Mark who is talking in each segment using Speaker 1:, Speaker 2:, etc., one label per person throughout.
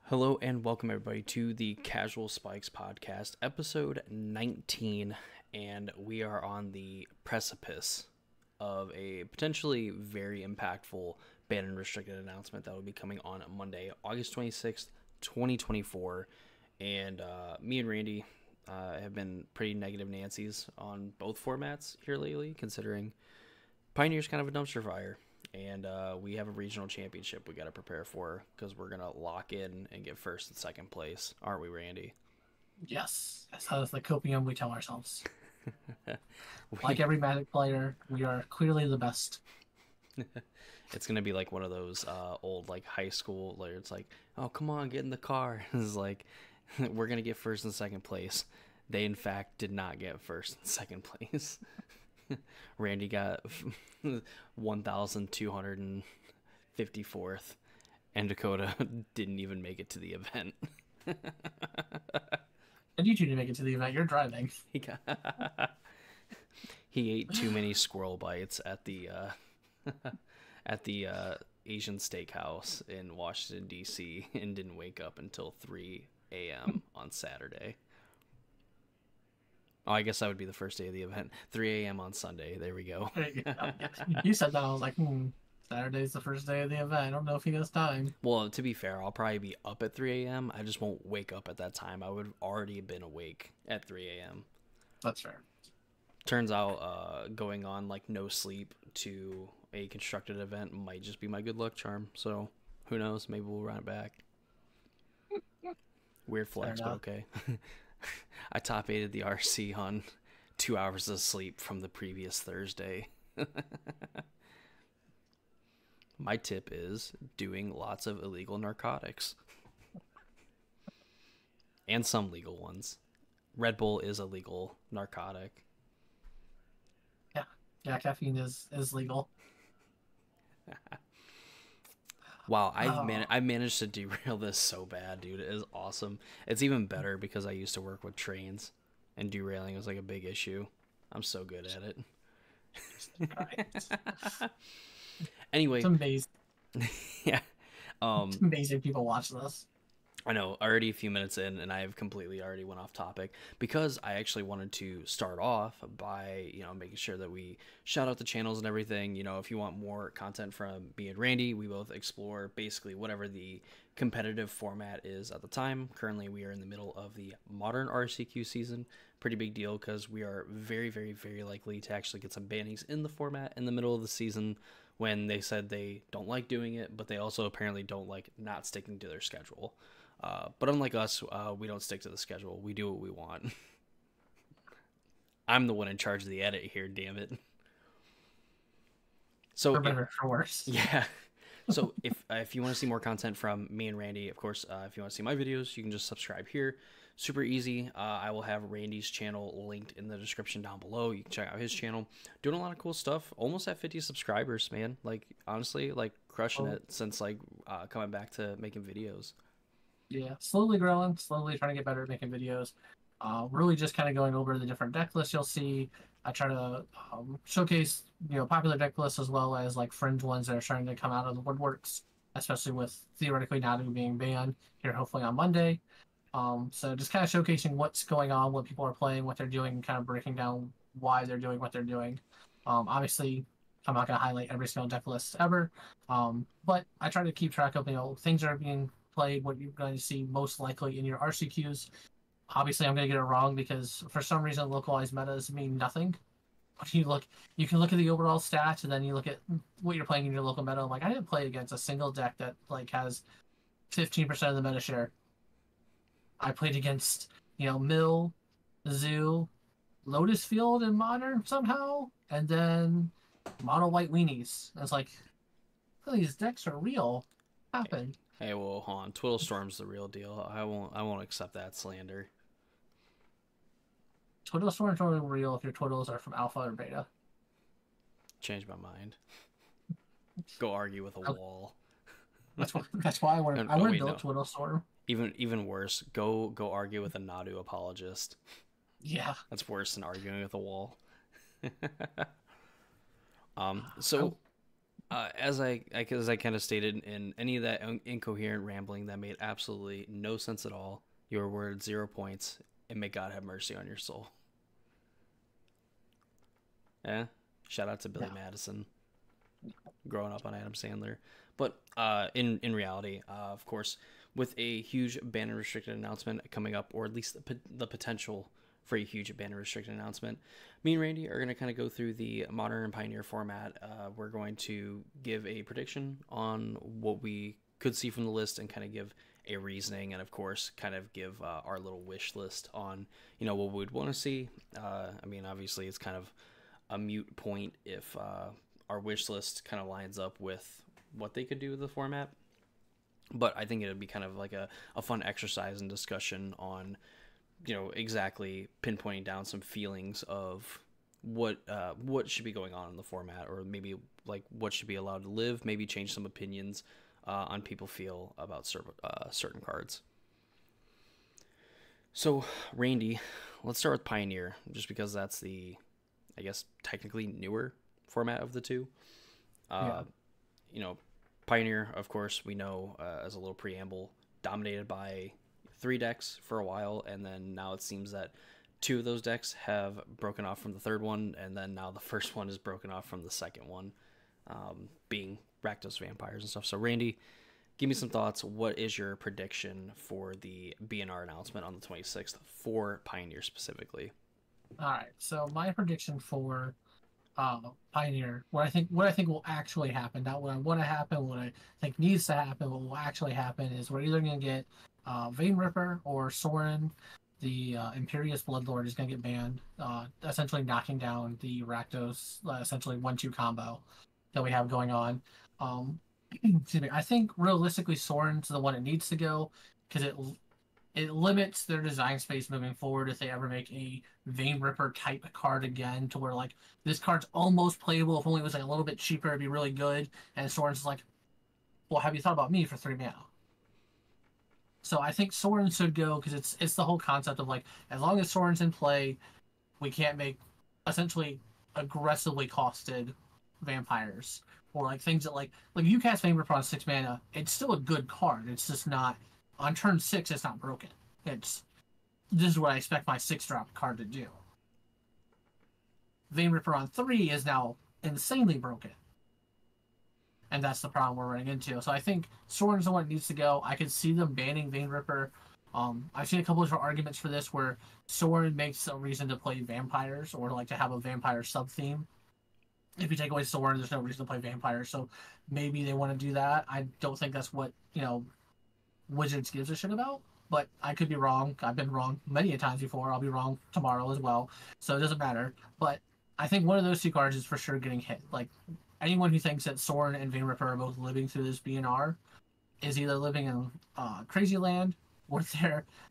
Speaker 1: Hello and welcome everybody to the Casual Spikes podcast, episode 19, and we are on the precipice of a potentially very impactful ban and restricted announcement that will be coming on Monday, August 26th, 2024, and me and Randy have been pretty negative Nancy's on both formats here lately, considering Pioneer's kind of a dumpster fire. And we have a regional championship we got to prepare for because we're going to lock in and get first and second place. Aren't we, Randy?
Speaker 2: Yes. That's the copium we tell ourselves. Like every Magic player, we are clearly the best.
Speaker 1: It's going to be like one of those old like high school where it's like, oh, come on, get in the car. It's like, we're going to get first and second place. They, in fact, did not get first and second place. Randy got 1,254th, and Dakota didn't even make it to the event.
Speaker 2: And you two didn't make it to the event. You're driving.
Speaker 1: He ate too many squirrel bites at the Asian steakhouse in Washington, D.C. and didn't wake up until 3 a.m. on Saturday. Oh, I guess that would be the first day of the event. 3 a.m. on Sunday. There we go.
Speaker 2: You said that. I was like, Saturday's the first day of the event. I don't know if he has time.
Speaker 1: Well, to be fair, I'll probably be up at 3 a.m. I just won't wake up at that time. I would have already been awake at 3 a.m.
Speaker 2: That's fair.
Speaker 1: Turns out going on like no sleep to a constructed event might just be my good luck charm. So who knows? Maybe we'll run it back. Weird flex, but okay. I top 8'd the RC on 2 hours of sleep from the previous Thursday. My tip is doing lots of illegal narcotics. And some legal ones. Red Bull is a legal narcotic.
Speaker 2: Yeah, caffeine is legal.
Speaker 1: Wow, I managed to derail this so bad, dude. It is awesome. It's even better because I used to work with trains, and derailing was like a big issue. I'm so good at it. Anyway,
Speaker 2: It's amazing.
Speaker 1: yeah.
Speaker 2: It's amazing people watch this.
Speaker 1: I know, already a few minutes in, and I have completely already went off topic because I actually wanted to start off by, making sure that we shout out the channels and everything. If you want more content from me and Randy, we both explore basically whatever the competitive format is at the time. Currently, we are in the middle of the modern RCQ season. Pretty big deal because we are very, very, very likely to actually get some bannings in the format in the middle of the season when they said they don't like doing it, but they also apparently don't like not sticking to their schedule. But unlike us, we don't stick to the schedule. We do what we want. I'm the one in charge of the edit here, damn it. So,
Speaker 2: For better, for worse.
Speaker 1: Yeah. So if you want to see more content from me and Randy, of course, if you want to see my videos, you can just subscribe here. Super easy. I will have Randy's channel linked in the description down below. You can check out his channel. Doing a lot of cool stuff. Almost at 50 subscribers, man. Like, honestly, like, crushing it since, like, coming back to making videos.
Speaker 2: Yeah, slowly growing, slowly trying to get better at making videos. Really just kind of going over the different deck lists you'll see. I try to showcase, popular deck lists as well as like fringe ones that are starting to come out of the woodworks, especially with theoretically Nadu being banned here hopefully on Monday. So just kind of showcasing what's going on, what people are playing, what they're doing, and kind of breaking down why they're doing what they're doing. Obviously, I'm not going to highlight every single deck list ever, but I try to keep track of things that are being played, what you're going to see most likely in your RCQs. Obviously, I'm going to get it wrong because for some reason localized metas mean nothing. But you can look at the overall stats and then you look at what you're playing in your local meta. I'm like, I didn't play against a single deck that like has 15% of the meta share. I played against Mill, Zoo, Lotus Field, and Modern somehow, and then Mono White Weenies. And it's like, oh, these decks are real. Happened.
Speaker 1: Hey, well, hold on. Twiddle Storm's the real deal. I won't accept that slander.
Speaker 2: Twiddle Storms are only real if your Twiddles are from Alpha or Beta.
Speaker 1: Change my mind. Go argue with a wall.
Speaker 2: That's why I want to build Twiddle Storm.
Speaker 1: Even worse, go argue with a Nadu apologist.
Speaker 2: Yeah.
Speaker 1: That's worse than arguing with a wall. So As I kind of stated, in any of that incoherent rambling that made absolutely no sense at all, you were awarded 0 points, and may God have mercy on your soul. Yeah. Shout out to Billy
Speaker 2: Yeah.
Speaker 1: Madison, growing up on Adam Sandler. But in reality, of course, with a huge ban and restricted announcement coming up, or at least the potential for a huge ban and restricted announcement, me and Randy are going to kind of go through the Modern and Pioneer format. We're going to give a prediction on what we could see from the list and kind of give a reasoning, and of course kind of give our little wish list on what we'd want to see. I mean, obviously it's kind of a mute point if our wish list kind of lines up with what they could do with the format, but I think it would be kind of like a fun exercise and discussion on exactly pinpointing down some feelings of what should be going on in the format, or maybe like what should be allowed to live, maybe change some opinions on people feel about certain cards. So Randy, let's start with Pioneer, just because that's the, I guess, technically newer format of the two.
Speaker 2: Yeah.
Speaker 1: Pioneer, of course, we know, as a little preamble, dominated by 3 decks for a while, and then now it seems that 2 of those decks have broken off from the third one, and then now the first one is broken off from the second one, being Rakdos Vampires and stuff. So Randy, give me some thoughts. What is your prediction for the BNR announcement on the 26th for Pioneer specifically?
Speaker 2: All right. So my prediction for Pioneer, what I think will actually happen, not what I want to happen, what I think needs to happen, what will actually happen is we're either going to get Vein Ripper or Sorin, the Imperious Bloodlord, is going to get banned, essentially knocking down the Rakdos, essentially 1-2 combo that we have going on. Excuse me. I think realistically Sorin's the one that needs to go, because it limits their design space moving forward if they ever make a Vein Ripper type card again, to where like this card's almost playable. If only it was like a little bit cheaper, it'd be really good. And Soren's like, well, have you thought about me for 3 mana? So I think Soren should go, because it's the whole concept of like, as long as Soren's in play, we can't make essentially aggressively costed vampires, or like things that like you cast Vein Ripper on 6 mana, it's still a good card. It's just not on turn 6. It's not broken. This is what I expect my 6-drop card to do. Vein Ripper on 3 is now insanely broken, and that's the problem we're running into. So I think Soren's the one that needs to go. I could see them banning Vein Ripper. I've seen a couple of different arguments for this, where Soren makes a reason to play vampires, or like to have a vampire sub theme. If you take away Soren, there's no reason to play vampires. So maybe they want to do that. I don't think that's what Wizards gives a shit about, but I could be wrong. I've been wrong many a times before. I'll be wrong tomorrow as well, so it doesn't matter. But I think one of those 2 cards is for sure getting hit. Like, anyone who thinks that Soren and Vein Ripper are both living through this BNR is either living in crazy land, or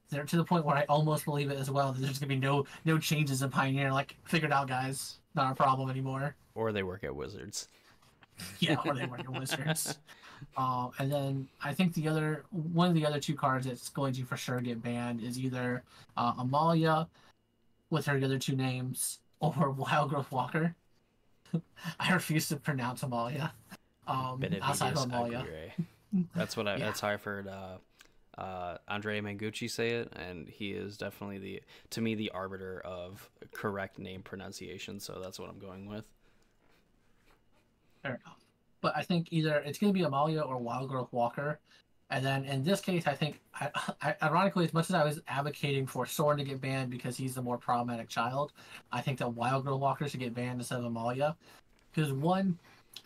Speaker 2: they're to the point where I almost believe it as well, that there's gonna be no changes in Pioneer. Like, figured out, guys, not a problem anymore.
Speaker 1: Or they work at Wizards.
Speaker 2: Yeah, or they work at Wizards. And then I think one of the other 2 cards that's going to for sure get banned is either Amalia with her other 2 names, or Wildgrowth Walker. I refuse to pronounce Amalia. Outside of Amalia.
Speaker 1: That's how I've heard Andre Mangucci say it, and he is definitely to me the arbiter of correct name pronunciation, so that's what I'm going with.
Speaker 2: Fair enough. But I think either it's going to be Amalia or Wildgrowth Walker. And then in this case, I think, ironically, as much as I was advocating for Soren to get banned because he's the more problematic child, I think that Wildgrowth Walker should get banned instead of Amalia. Because one,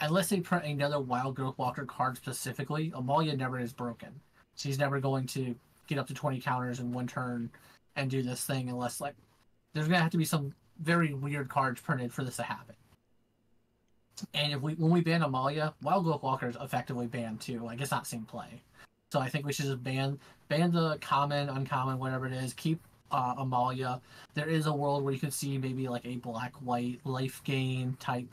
Speaker 2: unless they print another Wildgrowth Walker card specifically, Amalia never is broken. She's never going to get up to 20 counters in 1 turn and do this thing, unless like there's going to have to be some very weird cards printed for this to happen. And when we ban Amalia, Wildgrowth Walker is effectively banned too. Like, it's not same play. So I think we should just ban the common, uncommon, whatever it is. Keep Amalia. There is a world where you could see maybe like a black-white life gain type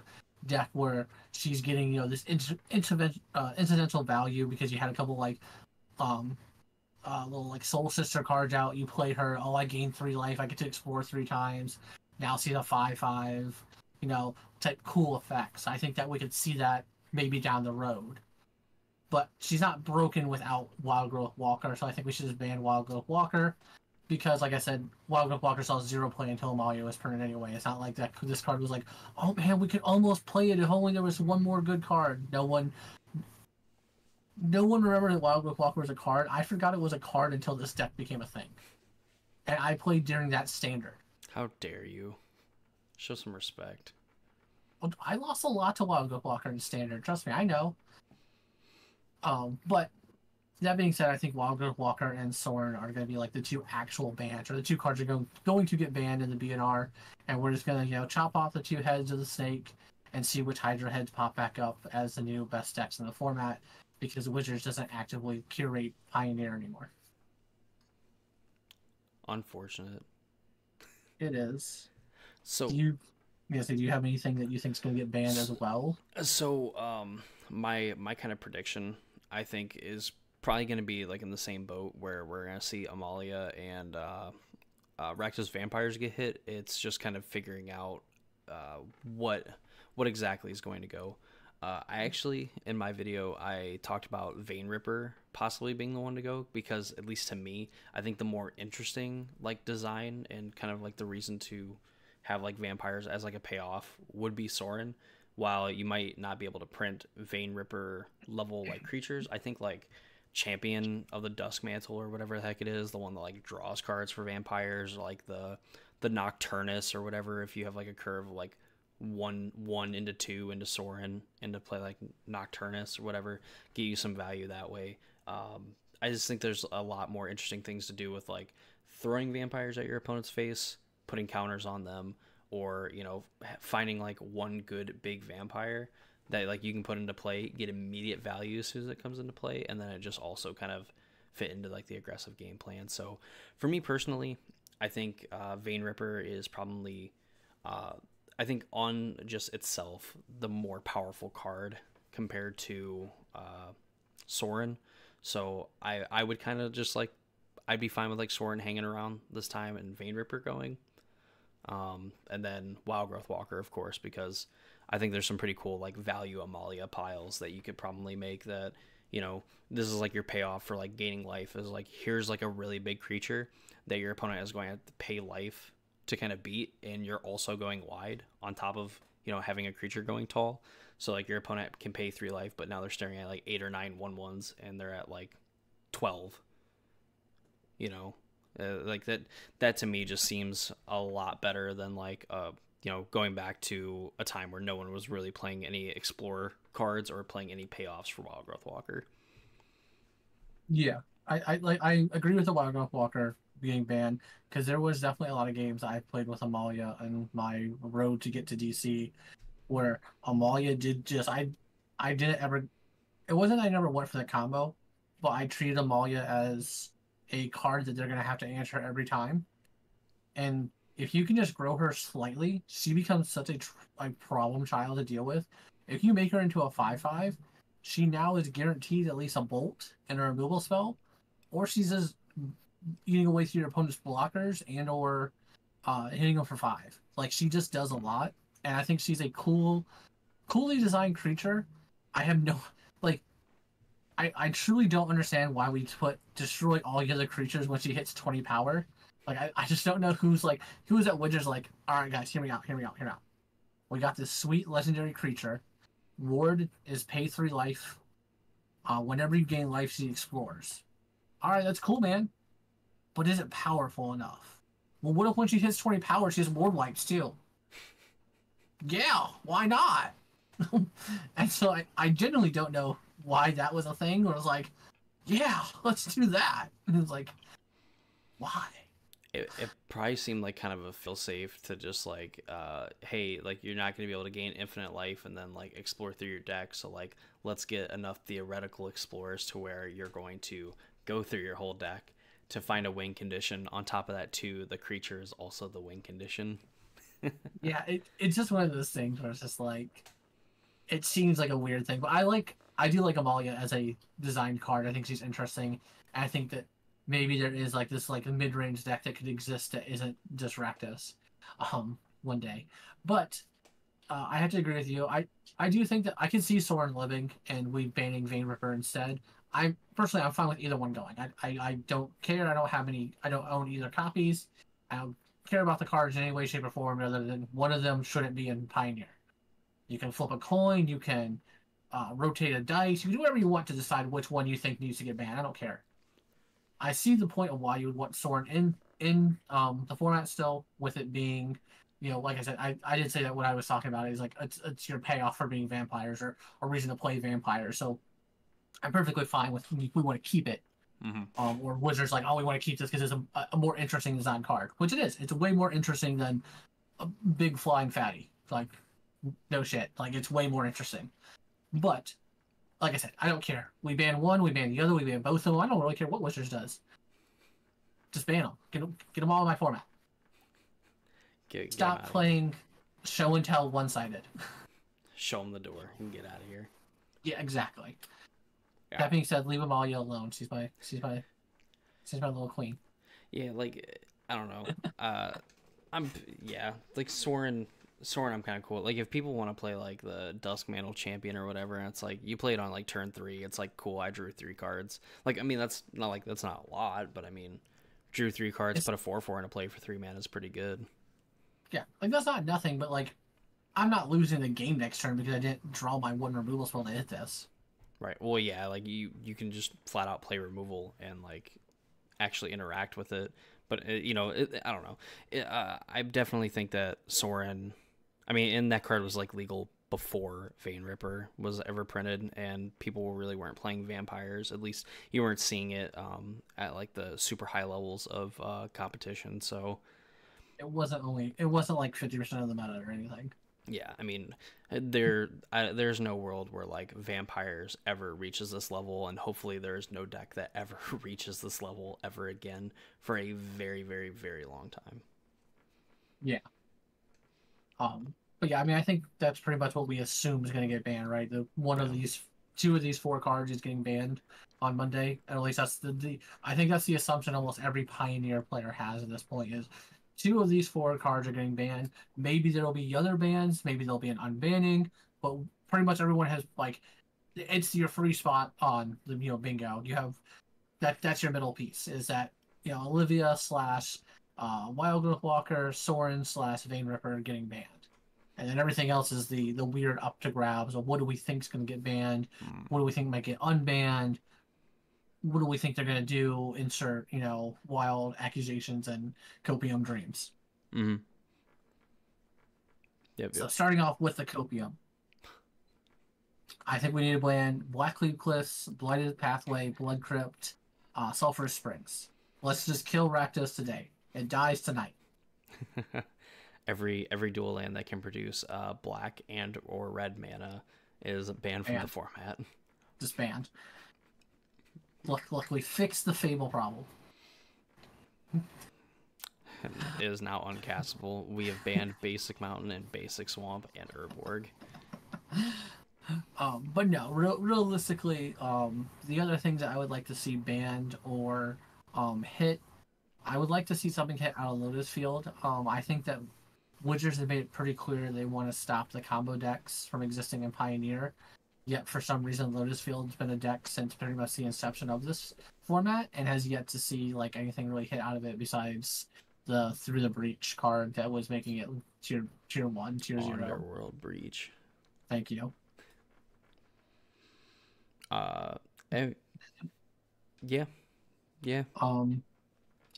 Speaker 2: deck where she's getting this incidental value because you had a couple like little like Soul Sister cards out. You play her. Oh, I gained 3 life. I get to explore 3 times. Now she's a 5/5. Type cool effects. I think that we could see that maybe down the road. But she's not broken without Wild Growth Walker, so I think we should just ban Wild Growth Walker. Because, like I said, Wild Growth Walker saw zero play until Amalia was printed anyway. It's not like that. This card was like, oh man, we could almost play it if only there was one more good card. No one remembered that Wild Growth Walker was a card. I forgot it was a card until this deck became a thing, and I played during that standard.
Speaker 1: How dare you? Show some respect.
Speaker 2: I lost a lot to Wild Growth Walker in standard. Trust me, I know. But that being said, I think Wild Growth Walker and Soren are going to be like the two actual bans, or the two cards are going to get banned in the BNR, and we're just going to chop off the two heads of the snake and see which Hydra heads pop back up as the new best decks in the format, because Wizards doesn't actively curate Pioneer anymore.
Speaker 1: Unfortunate.
Speaker 2: It is.
Speaker 1: So
Speaker 2: do you have anything that you think is going to get banned as well?
Speaker 1: So my kind of prediction, I think, is probably going to be like in the same boat where we're going to see Amalia and Rakdos Vampires get hit. It's just kind of figuring out what exactly is going to go. I actually, in my video, I talked about Vein Ripper possibly being the one to go, because at least to me, I think the more interesting like design and kind of like the reason to have like vampires as like a payoff would be Soren. While you might not be able to print Vein Ripper level like creatures, I think like Champion of the Dusk Mantle or whatever the heck it is, the one that like draws cards for vampires, or like the Nocturnus or whatever, if you have like a curve like 1 into 2 into Soren into play like Nocturnus or whatever, get you some value that way. I just think there's a lot more interesting things to do with like throwing vampires at your opponent's face, putting counters on them, or finding like one good big vampire that like you can put into play, get immediate value as soon as it comes into play, and then it just also kind of fit into like the aggressive game plan. So for me personally, I think Vein Ripper is probably I think on just itself the more powerful card compared to Soren. So I would kind of just like, I'd be fine with like Soren hanging around this time and Vein Ripper going. And then Wild Growth Walker, of course, because I think there's some pretty cool like value Amalia piles that you could probably make that, this is like your payoff for like gaining life, is like, here's like a really big creature that your opponent is going to have to pay life to kind of beat, and you're also going wide on top of, having a creature going tall. So like your opponent can pay 3 life, but now they're staring at like 8 or 9 1/1s and they're at like 12. Like that to me just seems a lot better than like going back to a time where no one was really playing any Explorer cards or playing any payoffs for Wild Growth Walker.
Speaker 2: Yeah, I agree with the Wild Growth Walker being banned, because there was definitely a lot of games I played with Amalia on my road to get to DC where Amalia did just I didn't ever, it wasn't I never went for the combo, but I treated Amalia as a card that they're going to have to answer every time. And if you can just grow her slightly, she becomes such a problem child to deal with. If you make her into a 5/5, she now is guaranteed at least a bolt and a removal spell, or she's just eating away through your opponent's blockers and or hitting them for 5. Like, she just does a lot, and I think she's a coolly designed creature. I have no like. I truly don't understand why we destroy all the other creatures when she hits 20 power. Like, I just don't know who's at Wizards like, all right, guys, hear me out. We got this sweet legendary creature. Ward is pay 3 life. Whenever you gain life, she explores. All right, that's cool, man. But is it powerful enough? Well, what if when she hits 20 power, she has ward wipes too? Yeah, why not? And so I genuinely don't know why that was a thing. Where it was like, yeah, let's do that. And it was like, why?
Speaker 1: It probably seemed like kind of a feel safe to just like, hey, like you're not going to be able to gain infinite life and then like explore through your deck. So like, let's get enough theoretical explorers to where you're going to go through your whole deck to find a win condition. On top of that too, the creature is also the win condition.
Speaker 2: Yeah, it's just one of those things where it's just like, it seems like a weird thing, but I do like Amalia as a designed card. I think she's interesting, and I think that maybe there is like this like mid-range deck that could exist that isn't just Rakdos one day. But I have to agree with you. I do think that I can see Soren living and we banning Vein Ripper instead. I'm fine with either one going. I don't care. I don't own either copies. I don't care about the cards in any way, shape, or form other than one of them shouldn't be in Pioneer. You can flip a coin, you can rotate a dice, you can do whatever you want to decide which one you think needs to get banned. I don't care. I see the point of why you would want Soren in the format still, with it being, like I said, I did say that what I was talking about is like it's your payoff for being vampires or a reason to play vampires. So I'm perfectly fine with we want to keep it.
Speaker 1: Mm-hmm.
Speaker 2: Or Wizards like, oh, we want to keep this because it's a more interesting design card, which it is. It's way more interesting than a big flying fatty. Like, no shit. Like, it's way more interesting. But like I said, I don't care. We ban one, we ban the other, we ban both of them. I don't really care what Wizards does. Just ban them. Get them all in my format. Stop playing show and tell one-sided.
Speaker 1: Show them the door and get out of here.
Speaker 2: Yeah, exactly.
Speaker 1: Yeah.
Speaker 2: That being said, leave Amalia alone. She's my little queen.
Speaker 1: Yeah, like I don't know. Like Soren. I'm kind of cool. Like if people want to play like the Duskmantle champion or whatever, and it's like you play it on like turn 3, it's like cool. I drew 3 cards. Like I mean that's not a lot, but I mean drew 3 cards, put a 4/4 in a play for 3 mana is pretty good.
Speaker 2: Yeah, like that's not nothing, but like I'm not losing the game next turn because I didn't draw my 1 removal spell to hit this.
Speaker 1: Right. Well, yeah, like you can just flat out play removal and like actually interact with it. But I don't know. I definitely think that Soren. I mean, and that card was like legal before Vein Ripper was ever printed, and people really weren't playing vampires. At least you weren't seeing it at like the super high levels of competition. So
Speaker 2: it wasn't like 50% of the meta or anything.
Speaker 1: Yeah, I mean, there's no world where like vampires ever reaches this level, and hopefully there's no deck that ever reaches this level ever again for a very, very, very long time.
Speaker 2: Yeah. But yeah, I mean, I think that's pretty much what we assume is going to get banned, right? Two of these 4 cards is getting banned on Monday, and at least that's I think that's the assumption almost every Pioneer player has at this point is 2 of these 4 cards are getting banned. Maybe there'll be other bans, maybe there'll be an unbanning, but pretty much everyone has like it's your free spot on the bingo. You have that's your middle piece is that Olivia / Wild Growth Walker, Soren / Vein Ripper getting banned. And then everything else is the weird up to grabs of what do we think is going to get banned, what do we think might get unbanned, what do we think they're going to do, insert, wild accusations and copium dreams.
Speaker 1: Mm-hmm. Yep.
Speaker 2: So starting off with the copium. I think we need to ban Blackleaf Cliffs, Blighted Pathway, Blood Crypt, Sulphurous Springs. Let's just kill Rakdos today. It dies tonight.
Speaker 1: Every dual land that can produce black and or red mana is banned from the format.
Speaker 2: Just banned. Luckily fixed the Fable problem.
Speaker 1: It is now uncastable. We have banned Basic Mountain and Basic Swamp and Urborg.
Speaker 2: But no, realistically, the other things that I would like to see banned or hit, I would like to see something hit out of Lotus Field. I think that Wizards have made it pretty clear they want to stop the combo decks from existing in Pioneer. Yet for some reason, Lotus Field's been a deck since pretty much the inception of this format, and has yet to see like anything really hit out of it besides the Through the Breach card that was making it tier 1, tier 0.
Speaker 1: Underworld Breach.
Speaker 2: Thank you.
Speaker 1: Yeah.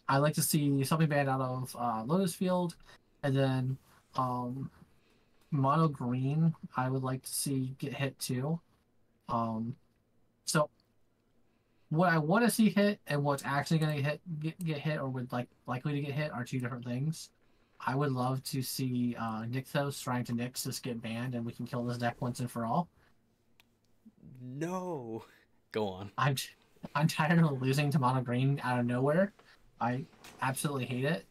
Speaker 2: I like to see something banned out of Lotus Field, and then mono green I would like to see get hit too. So what I want to see hit and what's actually going to get hit or would likely to get hit are 2 different things. I would love to see Nykthos trying to Nyx just get banned and we can kill this deck once and for all.
Speaker 1: No. Go on.
Speaker 2: I'm tired of losing to mono green out of nowhere. I absolutely hate it.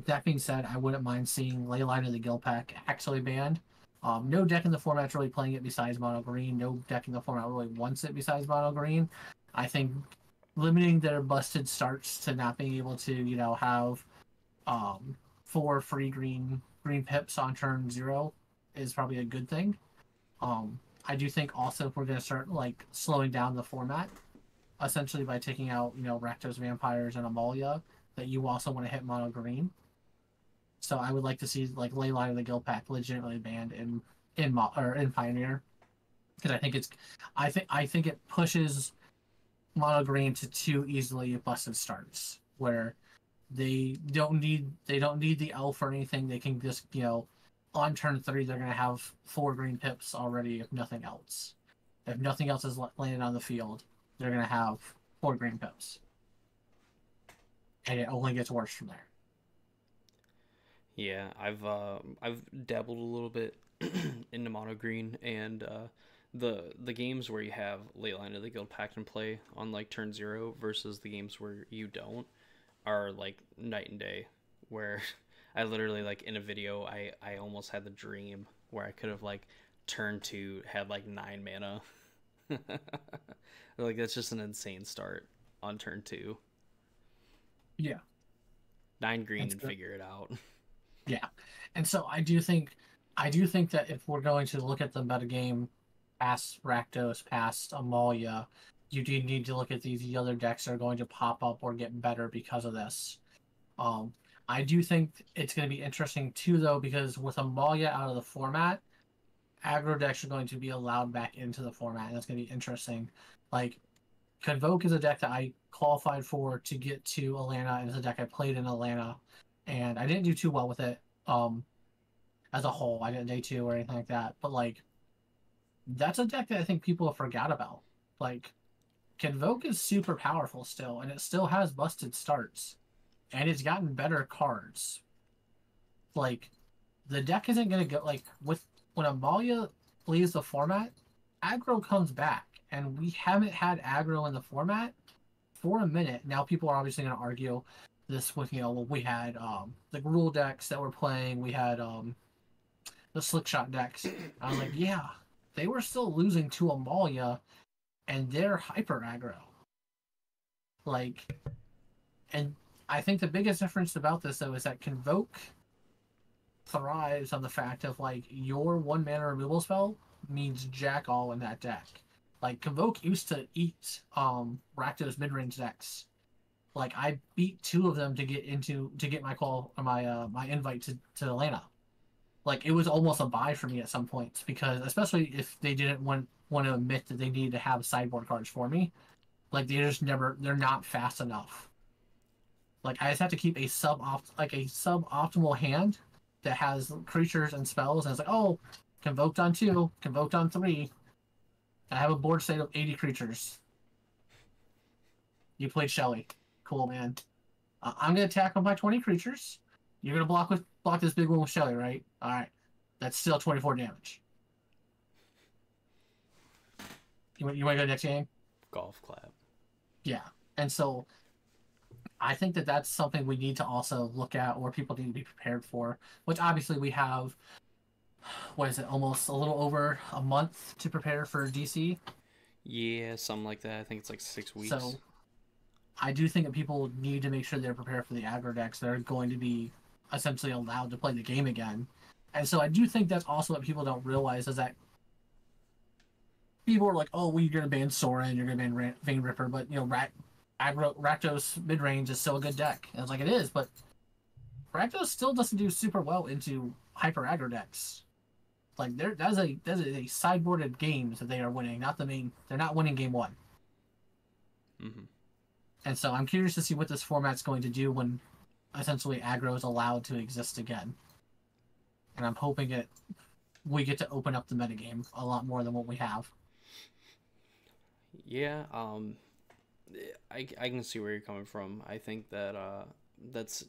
Speaker 2: That being said, I wouldn't mind seeing Leyline of the Gilpack actually banned. No deck in the format's really playing it besides mono green. No deck in the format really wants it besides mono green. I think limiting their busted starts to not being able to, have 4 free green pips on turn 0 is probably a good thing. I do think also if we're going to start like slowing down the format, essentially by taking out, Rakdos Vampires and Amalia, that you also want to hit mono green. So I would like to see like Leyline of the Guild Pack legitimately banned in Pioneer, because I think it pushes mono green to too easily busted starts where they don't need the elf or anything. They can just on turn 3 they're gonna have 4 green pips already if nothing else. If nothing else is landed on the field, they're gonna have 4 green pips, and it only gets worse from there.
Speaker 1: Yeah, I've dabbled a little bit into mono green, and the games where you have late line of the guild pact in play on like turn 0 versus the games where you don't are like night and day. Where I literally, like, in a video, I almost had the dream where I could have like turn 2 had like 9 mana. Like, that's just an insane start on turn 2.
Speaker 2: Yeah,
Speaker 1: 9 green
Speaker 2: that's
Speaker 1: and
Speaker 2: good.
Speaker 1: figure it out.
Speaker 2: Yeah, and so I do think that if we're going to look at the metagame past Rakdos, past Amalia, you do need to look at these other decks that are going to pop up or get better because of this. Um, I do think it's going to be interesting too, though, because with Amalia out of the format, aggro decks are going to be allowed back into the format, and that's going to be interesting. Like, Convoke is a deck that I qualified for to get to Atlanta, and it's a deck I played in Atlanta, and I didn't do too well with it. As a whole, I didn't day 2 or anything like that, but like that's a deck that I think people have forgot about. Like, Convoke is super powerful still, and it still has busted starts, and it's gotten better cards. Like, the deck isn't gonna go like with when Amalia leaves the format, aggro comes back, and we haven't had aggro in the format for a minute. Now people are obviously gonna argue this with well, we had the rule decks that were playing, we had the slick shot decks. I was like, yeah, they were still losing to Amalia, and they're hyper aggro. Like, and I think the biggest difference about this though is that Convoke thrives on the fact of like your 1 mana removal spell means jack all in that deck. Like, Convoke used to eat Rakdos mid range decks. Like, I beat 2 of them to get my invite to Atlanta. Like, it was almost a buy for me at some points, because especially if they didn't want to admit that they needed to have sideboard cards for me. Like, they're not fast enough. Like, I just have to keep a suboptimal hand that has creatures and spells, and it's like, oh, convoked on 2, convoked on 3. I have a board state of 80 creatures. You played Shelly. Cool, man. I'm gonna attack with my 20 creatures. You're gonna block this big one with Shelly, right? All right. That's still 24 damage. You want to go next game?
Speaker 1: Golf clap.
Speaker 2: Yeah. And so I think that that's something we need to also look at, or people need to be prepared for. Which obviously we have. What is it? Almost a little over a month to prepare for DC.
Speaker 1: Yeah, something like that. I think it's like 6 weeks.
Speaker 2: So I do think that people need to make sure they're prepared for the aggro decks that are going to be essentially allowed to play the game again. And so I do think that's also what people don't realize, is that people are like, oh, well, you're going to ban Sora, you're going to ban Vein Ripper, but, Rakdos mid range is still a good deck. And it's like, it is, but Rakdos still doesn't do super well into hyper aggro decks. Like, that's a sideboarded games that they are winning, not the main. They're not winning game 1.
Speaker 1: Mm-hmm.
Speaker 2: And so I'm curious to see what this format's going to do when essentially aggro is allowed to exist again. And I'm hoping we get to open up the metagame a lot more than what we have.
Speaker 1: Yeah, I can see where you're coming from. I think that that's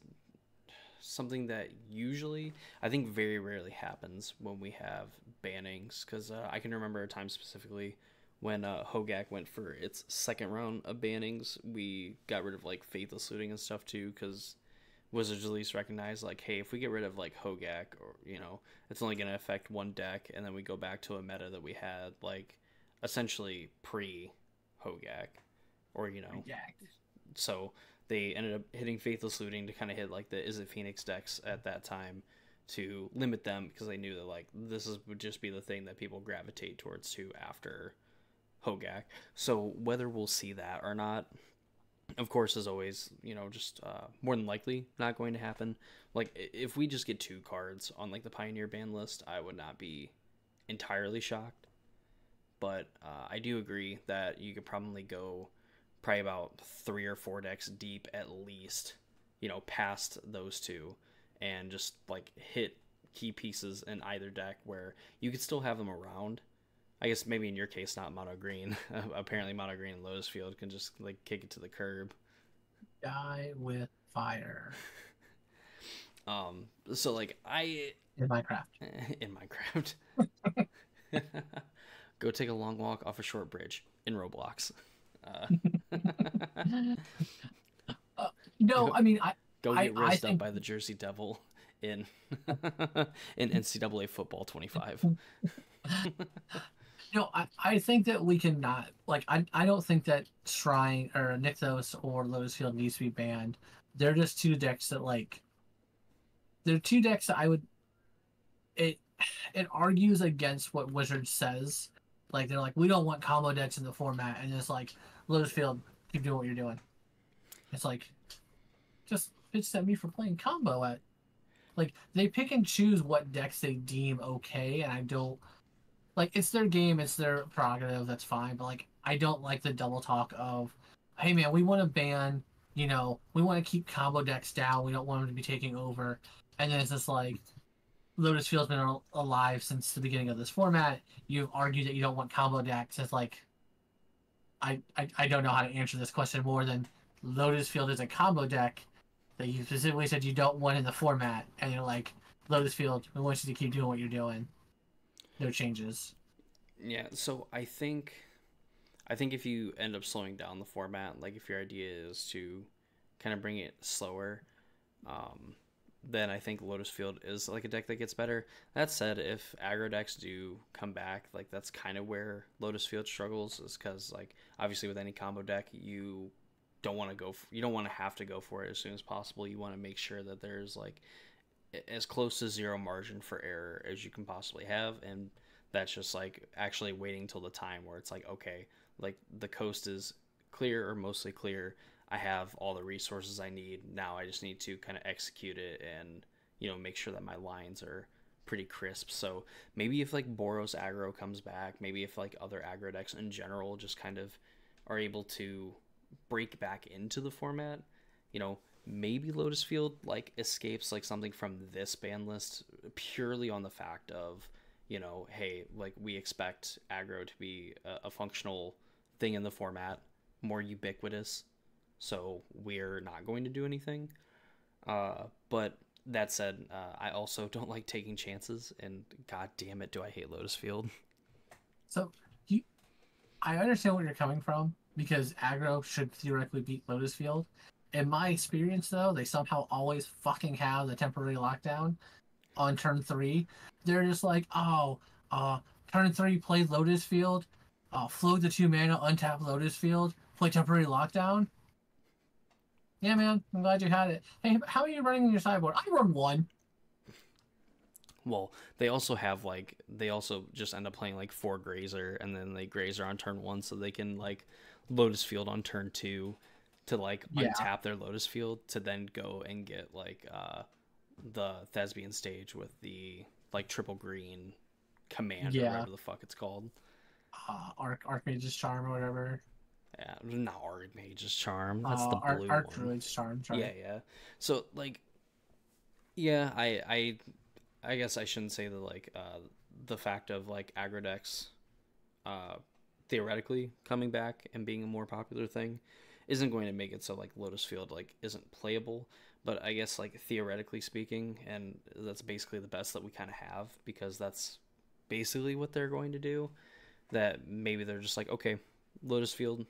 Speaker 1: something that usually, I think, very rarely happens when we have bannings, because I can remember a time specifically when Hogak went for its second round of bannings. We got rid of like Faithless Looting and stuff too, because Wizards at least recognized, like, hey, if we get rid of like Hogak, or it's only going to affect one deck, and then we go back to a meta that we had like essentially pre Hogak, or
Speaker 2: Yeah.
Speaker 1: so they ended up hitting Faithless Looting to kind of hit like the Is It Phoenix decks at that time, to limit them, because they knew that like would just be the thing that people gravitate towards to after Hogak. So whether we'll see that or not, of course, as always, just more than likely not going to happen. Like if we just get 2 cards on like the Pioneer ban list, I would not be entirely shocked. But I do agree that you could probably go about 3 or 4 decks deep at least, past those 2, and just like hit key pieces in either deck where you could still have them around. I guess maybe in your case, not mono green. Apparently, mono green and Lotus Field can just like kick it to the curb.
Speaker 2: Die with fire.
Speaker 1: So like
Speaker 2: in Minecraft.
Speaker 1: In Minecraft. Go take a long walk off a short bridge in Roblox.
Speaker 2: No, I mean,
Speaker 1: go get rizzed up by the Jersey Devil in in NCAA football 25.
Speaker 2: No, I think that we cannot, like, I don't think that Shrine or Nykthos or Lotus Field needs to be banned. They're just 2 decks that, like, they're 2 decks that I would, it argues against what Wizards says. Like, they're like, we don't want combo decks in the format, and it's like, Lotus Field, keep doing what you're doing. It's like, just bitch at me for playing combo at, like, they pick and choose what decks they deem okay, and I don't, like, it's their game, it's their prerogative, that's fine, but, like, I don't like the double talk of, hey, man, we want to ban, we want to keep combo decks down, we don't want them to be taking over, and then it's just like, Lotus Field's been alive since the beginning of this format, you've argued that you don't want combo decks, it's like, I don't know how to answer this question more than Lotus Field is a combo deck that you specifically said you don't want in the format, and you're like, Lotus Field, we want you to keep doing what you're doing. No changes.
Speaker 1: Yeah, so I think if you end up slowing down the format, like if your idea is to kind of bring it slower, then I think Lotus Field is like a deck that gets better. That said, if aggro decks do come back, like that's kind of where Lotus Field struggles, is because like obviously with any combo deck, you don't want to have to go for it as soon as possible. You want to make sure that there's like as close to 0 margin for error as you can possibly have, and that's just like actually waiting till the time where it's like, okay, like the coast is clear or mostly clear, I have all the resources I need, now I just need to kind of execute it and make sure that my lines are pretty crisp. So maybe if like Boros aggro comes back, maybe if like other aggro decks in general just kind of are able to break back into the format, maybe Lotus Field like escapes like something from this ban list purely on the fact of, hey, like we expect aggro to be a functional thing in the format, more ubiquitous, so we're not going to do anything. But that said, I also don't like taking chances, and god damn it, do I hate Lotus Field.
Speaker 2: So I understand where you're coming from, because aggro should theoretically beat Lotus Field. In my experience, though, they somehow always fucking have the temporary lockdown on turn 3. They're just like, turn 3, play Lotus Field, float the 2 mana, untap Lotus Field, play temporary lockdown. Yeah, man, I'm glad you had it. Hey, how are you running in your sideboard? I run 1.
Speaker 1: Well, they also just end up playing like 4 Grazer, and then they Grazer on turn 1 so they can like Lotus Field on turn 2 to like untap their Lotus Field to then go and get like the Thespian stage with the like triple green command or whatever the fuck it's called.
Speaker 2: Archmage's Charm or whatever.
Speaker 1: Yeah, not Archmage's Charm. That's the blue one.
Speaker 2: Archdruid's Charm. Sorry.
Speaker 1: Yeah. So like, yeah, I guess I shouldn't say that like the fact of like aggro decks theoretically coming back and being a more popular thing isn't going to make it so like Lotus Field like isn't playable, but I guess like theoretically speaking, and that's basically the best that we kind of have, because that's basically what they're going to do, that maybe they're just like, okay, Lotus Field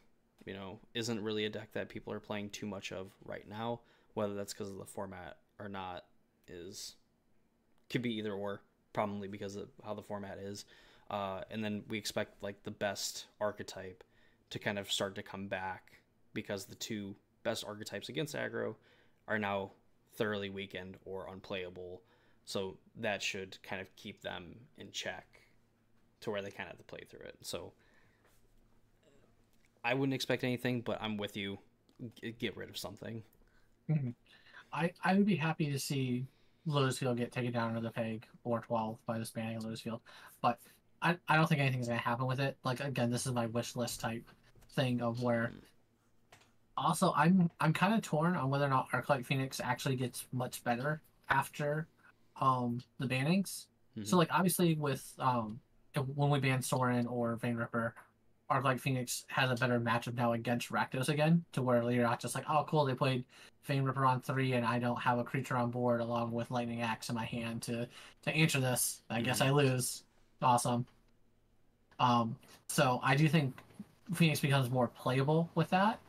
Speaker 1: isn't really a deck that people are playing too much of right now, whether that's because of the format or not could be either or, probably because of how the format is, and then we expect like the best archetype to kind of start to come back, because the 2 best archetypes against aggro are now thoroughly weakened or unplayable. So that should kind of keep them in check to where they kind of have to play through it. So I wouldn't expect anything, but I'm with you. Get rid of something.
Speaker 2: Mhm. I would be happy to see Lotusfield get taken down into the peg or 12 by this banning of Lotusfield, but I don't think anything's gonna happen with it. Like again, this is my wish list type thing of where. Also, I'm kind of torn on whether or not Arclight Phoenix actually gets much better after the bannings.
Speaker 1: Mm-hmm.
Speaker 2: So like obviously with when we ban Sorin or Vayne Ripper, Arclight Phoenix has a better matchup now against Rakdos again, to where you're not just like, oh cool, they played Vayne Ripper on 3 and I don't have a creature on board along with Lightning Axe in my hand to answer this. I guess
Speaker 1: Mm-hmm.
Speaker 2: I lose. Awesome. Um, so I do think Phoenix becomes more playable with that.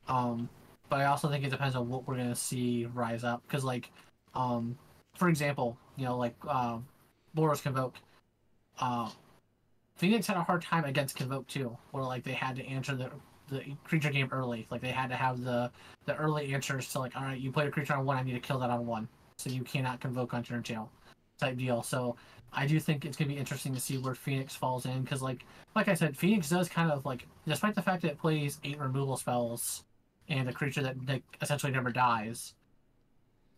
Speaker 2: Um, but I also think it depends on what we're gonna see rise up. Because um, for example, Boros Convoke, uh, Phoenix had a hard time against Convoke too, where like they had to answer the creature game early. Like they had to have the early answers to like, all right, you played a creature on 1, I need to kill that on 1, so you cannot Convoke on turn 2, type deal. So I do think it's gonna be interesting to see where Phoenix falls in, because like I said, Phoenix does kind of like, despite the fact that it plays 8 removal spells and a creature that essentially never dies,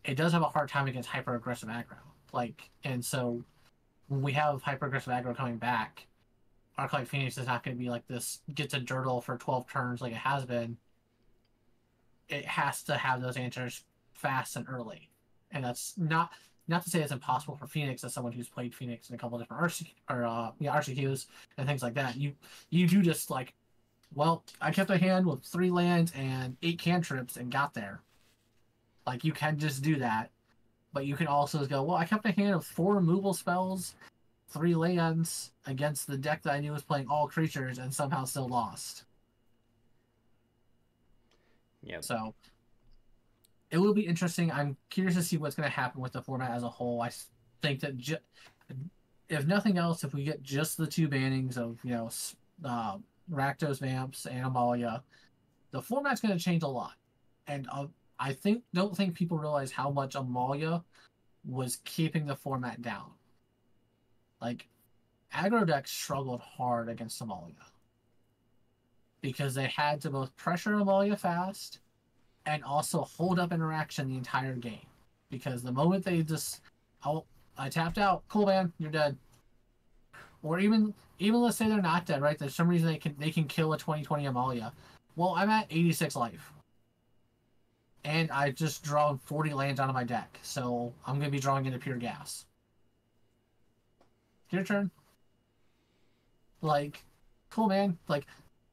Speaker 2: it does have a hard time against hyper aggressive aggro. Like, and so when we have hyper aggressive aggro coming back, Arclight Phoenix is not going to be like this, gets a dirtle for 12 turns like it has been. It has to have those answers fast and early. And that's not to say it's impossible for Phoenix as someone who's played Phoenix in a couple of different RCQs and things like that. You do just like, well, I kept a hand with 3 lands and 8 cantrips and got there. Like you can just do that, but you can also go, well, I kept a hand of 4 removal spells, 3 lands against the deck that I knew was playing all creatures and somehow still lost.
Speaker 1: Yeah.
Speaker 2: So it will be interesting. I'm curious to see what's going to happen with the format as a whole. I think that if nothing else, if we get just the 2 bannings of Rakdos Vamps and Amalia, the format's going to change a lot. And I don't think people realize how much Amalia was keeping the format down. Like aggro decks struggled hard against Amalia because they had to both pressure Amalia fast and also hold up interaction the entire game. Because the moment they just, oh, I tapped out, cool man, you're dead. Or even let's say they're not dead, right? There's some reason they can kill a 2020 Amalia. Well, I'm at 86 life. And I just drawn 40 lands out of my deck, so I'm gonna be drawing into pure gas. Your turn. Like, cool man. Like,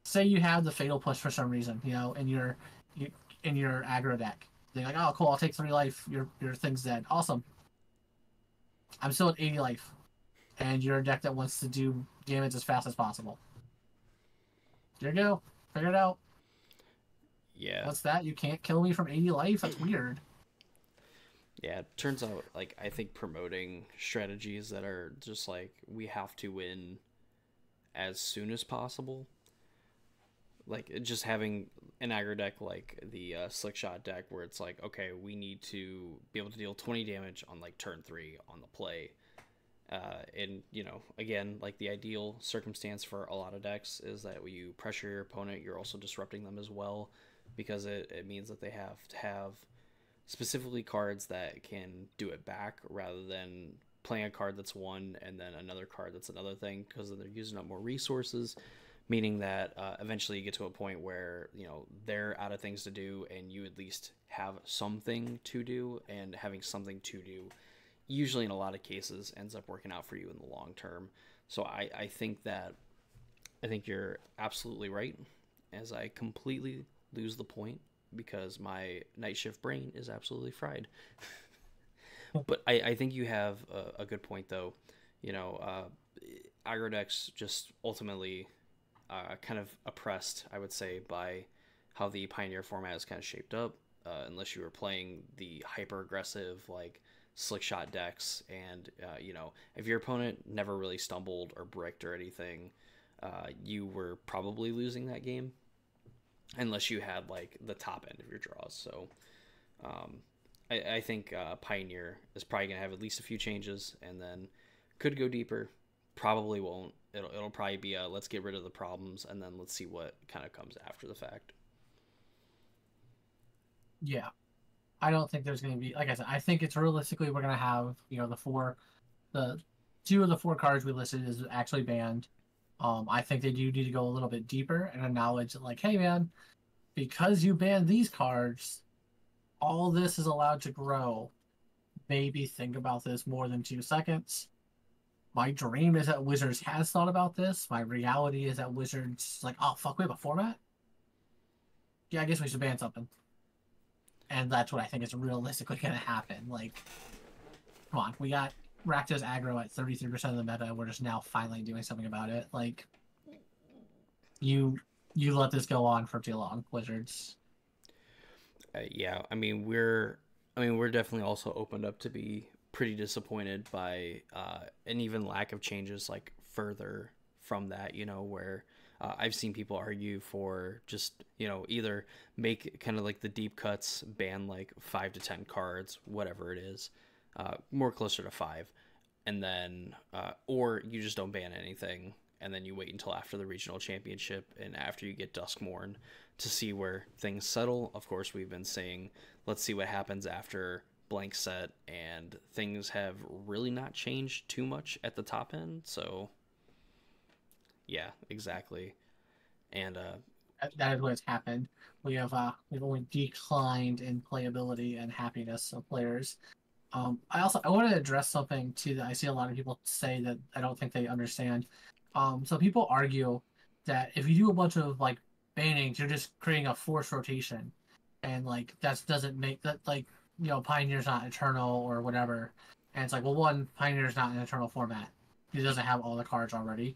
Speaker 2: say you have the fatal push for some reason, in your aggro deck. They're like, oh cool, I'll take 3 life. Your thing's dead. Awesome. I'm still at 80 life, and you're a deck that wants to do damage as fast as possible. There you go. Figure it out.
Speaker 1: Yeah.
Speaker 2: What's that? You can't kill me from 80 life? That's weird.
Speaker 1: Yeah, it turns out, like, I think promoting strategies that are just like, we have to win as soon as possible. Like, just having an aggro deck like the Slick Shot deck, where it's like, okay, we need to be able to deal 20 damage on, like, turn 3 on the play. And, again, like, the ideal circumstance for a lot of decks is that when you pressure your opponent, you're also disrupting them as well, because it means that they have to have specifically cards that can do it back rather than playing a card that's one and then another card that's another thing, because they're using up more resources, meaning that eventually you get to a point where they're out of things to do and you at least have something to do, and having something to do usually in a lot of cases ends up working out for you in the long term. So I think you're absolutely right, as I completely lose the point because my night shift brain is absolutely fried. But I think you have a good point, though. Aggro decks just ultimately kind of oppressed, I would say, by how the Pioneer format is kind of shaped up. Unless you were playing the hyper aggressive, like, Slick Shot decks, and if your opponent never really stumbled or bricked or anything, you were probably losing that game, unless you had, like, the top end of your draws. So I think Pioneer is probably gonna have at least a few changes, and then could go deeper. Probably won't. It'll probably be a let's get rid of the problems, and then let's see what kind of comes after the fact.
Speaker 2: Yeah, I don't think there's going to be, like I said, I think it's realistically we're going to have, the two of the four cards we listed is actually banned. I think they do need to go a little bit deeper and acknowledge that, like, hey man, because you banned these cards, all this is allowed to grow. Maybe think about this more than 2 seconds. My dream is that Wizards has thought about this. My reality is that Wizards like, oh fuck, we have a format. Yeah, I guess we should ban something. And that's what I think is realistically going to happen. Like, come on, we got Rakdos aggro at 33% of the meta. We're just now finally doing something about it. Like, you let this go on for too long, Wizards.
Speaker 1: Yeah, we're definitely also opened up to be pretty disappointed by an even lack of changes like further from that. Where I've seen people argue for just either make kind of like the deep cuts, ban like 5 to 10 cards, whatever it is, more closer to 5, and then or you just don't ban anything, and then you wait until after the regional championship and after you get Duskmorn to see where things settle. Of course, we've been saying let's see what happens after blank set, and things have really not changed too much at the top end. So yeah, exactly. And
Speaker 2: that is what's happened. We've only declined in playability and happiness of players. I want to address something too that I see a lot of people say that I don't think they understand. So people argue that if you do a bunch of like bannings, you're just creating a forced rotation, and like that doesn't make that, like, Pioneer's not eternal or whatever. And it's like, well, one, Pioneer's not an eternal format. It doesn't have all the cards already.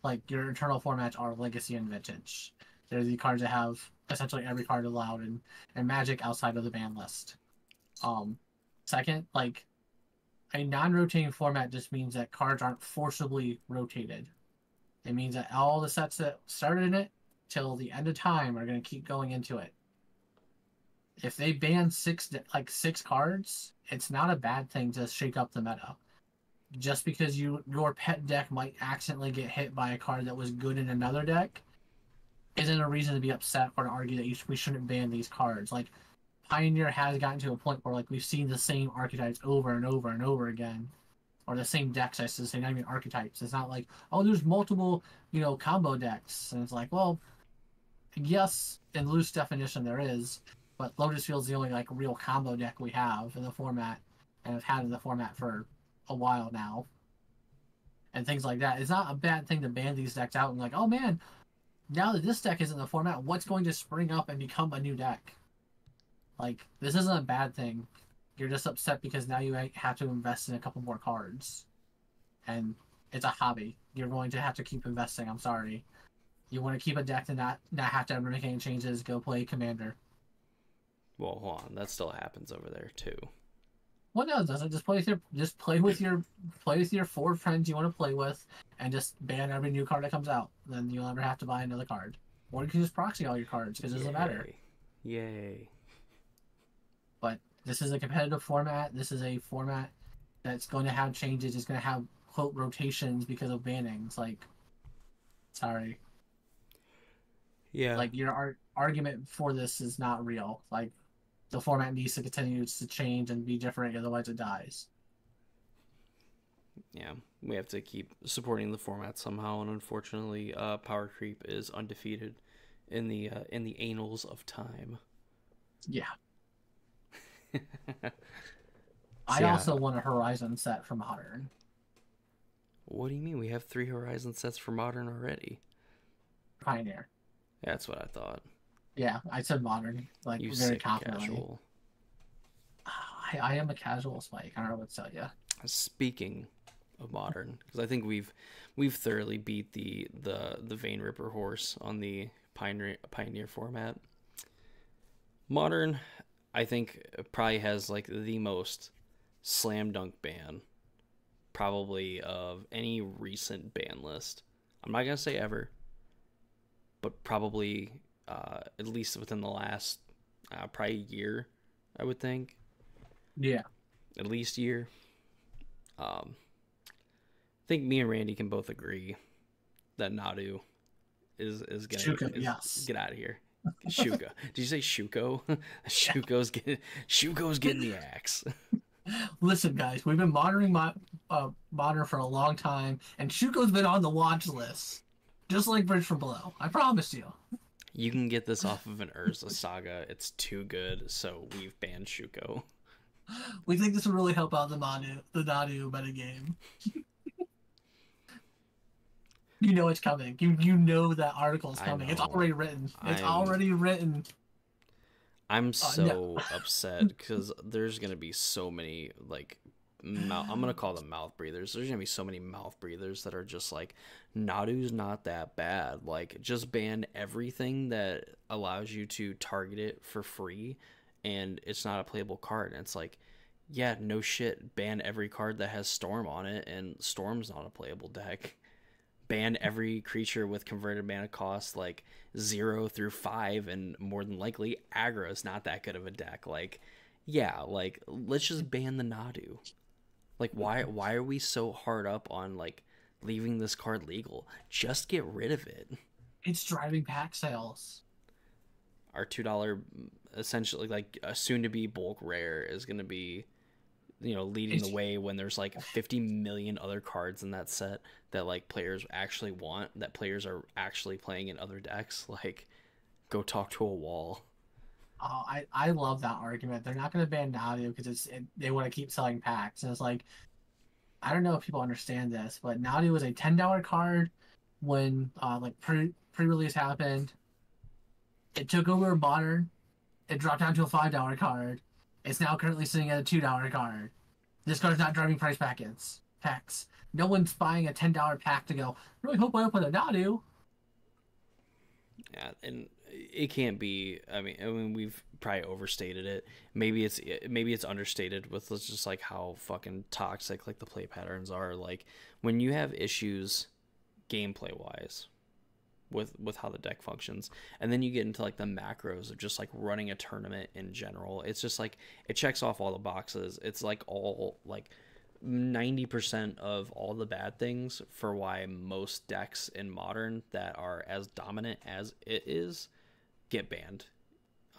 Speaker 2: Like, your eternal formats are Legacy and Vintage. They're the cards that have essentially every card allowed in Magic outside of the ban list. Second, like, a non-rotating format just means that cards aren't forcibly rotated. It means that all the sets that started in it till the end of time are going to keep going into it. If they ban six cards, it's not a bad thing to shake up the meta. Just because your pet deck might accidentally get hit by a card that was good in another deck isn't a reason to be upset or to argue that we shouldn't ban these cards. Like, Pioneer has gotten to a point where, like, we've seen the same archetypes over and over and over again, or the same decks. I should say, not even archetypes. It's not like, oh, there's multiple combo decks, and it's like, well, yes, in loose definition there is, but Lotus Field's the only like real combo deck we have in the format, and have had in the format for a while now, and things like that. It's not a bad thing to ban these decks out and like, oh man, now that this deck is in the format, what's going to spring up and become a new deck? Like, this isn't a bad thing. You're just upset because now you have to invest in a couple more cards, and it's a hobby. You're going to have to keep investing. I'm sorry. You want to keep a deck and not have to ever make any changes, go play Commander.
Speaker 1: well, hold on, that still happens over there too.
Speaker 2: Well, no, it doesn't. Just play with your 4 friends you want to play with, and just ban every new card that comes out. Then you'll never have to buy another card, or you can just proxy all your cards because it doesn't matter.
Speaker 1: Yay!
Speaker 2: But this is a competitive format. This is a format that's going to have changes. It's going to have quote rotations because of bannings. Like, sorry.
Speaker 1: Yeah.
Speaker 2: Like, your argument for this is not real. Like, the format needs to continue to change and be different, otherwise it dies.
Speaker 1: Yeah, we have to keep supporting the format somehow, and unfortunately, power creep is undefeated in the annals of time.
Speaker 2: Yeah.
Speaker 1: So,
Speaker 2: I also want a Horizon set for Modern.
Speaker 1: What do you mean? We have 3 Horizon sets for Modern already.
Speaker 2: Pioneer.
Speaker 1: That's what I thought.
Speaker 2: Yeah, I said Modern, like,
Speaker 1: You
Speaker 2: very
Speaker 1: sick
Speaker 2: confidently.
Speaker 1: casual.
Speaker 2: I am a casual, Spike. I don't know what to tell you.
Speaker 1: Speaking of Modern, because I think we've thoroughly beat the Vein Ripper horse on the Pioneer format. Modern, I think, probably has like the most slam dunk ban probably of any recent ban list. I'm not gonna say ever, but probably at least within the last probably year, I would think.
Speaker 2: Yeah.
Speaker 1: at least year. Um, I think me and Randy can both agree that Nadu is gonna
Speaker 2: Shuka,
Speaker 1: is
Speaker 2: yes.
Speaker 1: get out of here. Shuka. Did you say Shuko?
Speaker 2: Yeah.
Speaker 1: Shuko's getting the axe.
Speaker 2: Listen, guys, we've been monitoring Modern for a long time, and Shuko's been on the watch list, just like Bridge from Below. I promise you.
Speaker 1: You can get this off of an Urza saga. It's too good, so we've banned Shuko.
Speaker 2: We think this will really help out the Nadu metagame. You know it's coming. You know that article is
Speaker 1: I
Speaker 2: coming. It's
Speaker 1: know.
Speaker 2: already written. It's
Speaker 1: I'm
Speaker 2: already written.
Speaker 1: I'm
Speaker 2: No.
Speaker 1: so upset because there's gonna be so many like I'm gonna call them mouth breathers. There's gonna be so many mouth breathers that are just like Nadu's not that bad. Like just ban everything that allows you to target it for free, and it's not a playable card. And it's like, yeah, no shit. Ban every card that has Storm on it, and Storm's not a playable deck. Ban every creature with converted mana cost like 0 through 5, and more than likely aggro is not that good of a deck. Like, yeah, like let's just ban the Nadu. Like, why are we so hard up on like leaving this card legal? Just get rid of it.
Speaker 2: It's driving pack sales.
Speaker 1: Our $2 essentially like a soon to be bulk rare is gonna be, you know, leading the
Speaker 2: It's
Speaker 1: way when there's like 50 million other cards in that set that like players actually want, that players are actually playing in other decks. Like, go talk to a wall.
Speaker 2: I love that argument. They're not going to ban Nadu because they want to keep selling packs, and it's like I don't know if people understand this, but Nadu was a $10 card when like pre-release happened. It took over Modern. It dropped down to a $5 card. It's now currently sitting at a $2 card. This card's not driving price packs. No one's buying a $10 pack to go. Really hope I open a Nadu.
Speaker 1: Yeah, and it can't be. I mean, we've probably overstated it. Maybe it's understated with just like how fucking toxic like the play patterns are. Like when you have issues, gameplay wise, with how the deck functions, and then you get into like the macros of just like running a tournament in general. It's just like it checks off all the boxes. It's like all like 90% of all the bad things for why most decks in Modern that are as dominant as it is get banned.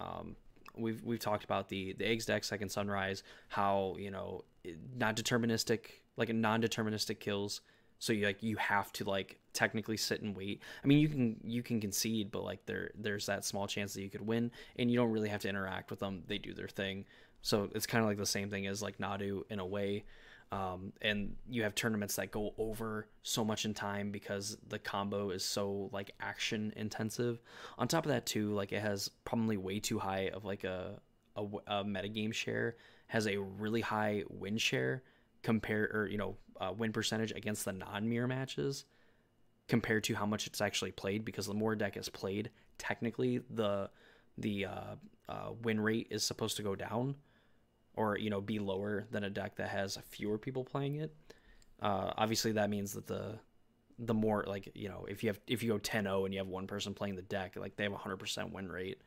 Speaker 1: um, we've talked about the eggs deck, second sunrise, how, you know, not deterministic, like a non-deterministic kills, so you have to like technically sit and wait. I mean, you can concede, but like there's that small chance that you could win, and you don't really have to interact with them. They do their thing. So it's kind of like the same thing as like Nadu in a way. And you have tournaments that go over so much in time because the combo is so like action intensive. On top of that too, like it has probably way too high of like a metagame share, has a really high win share compare, or you know, win percentage against the non-mirror matches compared to how much it's actually played, because the more a deck is played, technically the win rate is supposed to go down, or you know, be lower than a deck that has fewer people playing it. Obviously that means that the more, like, you know, if you go 10-0 and you have one person playing the deck, like they have a 100% win rate.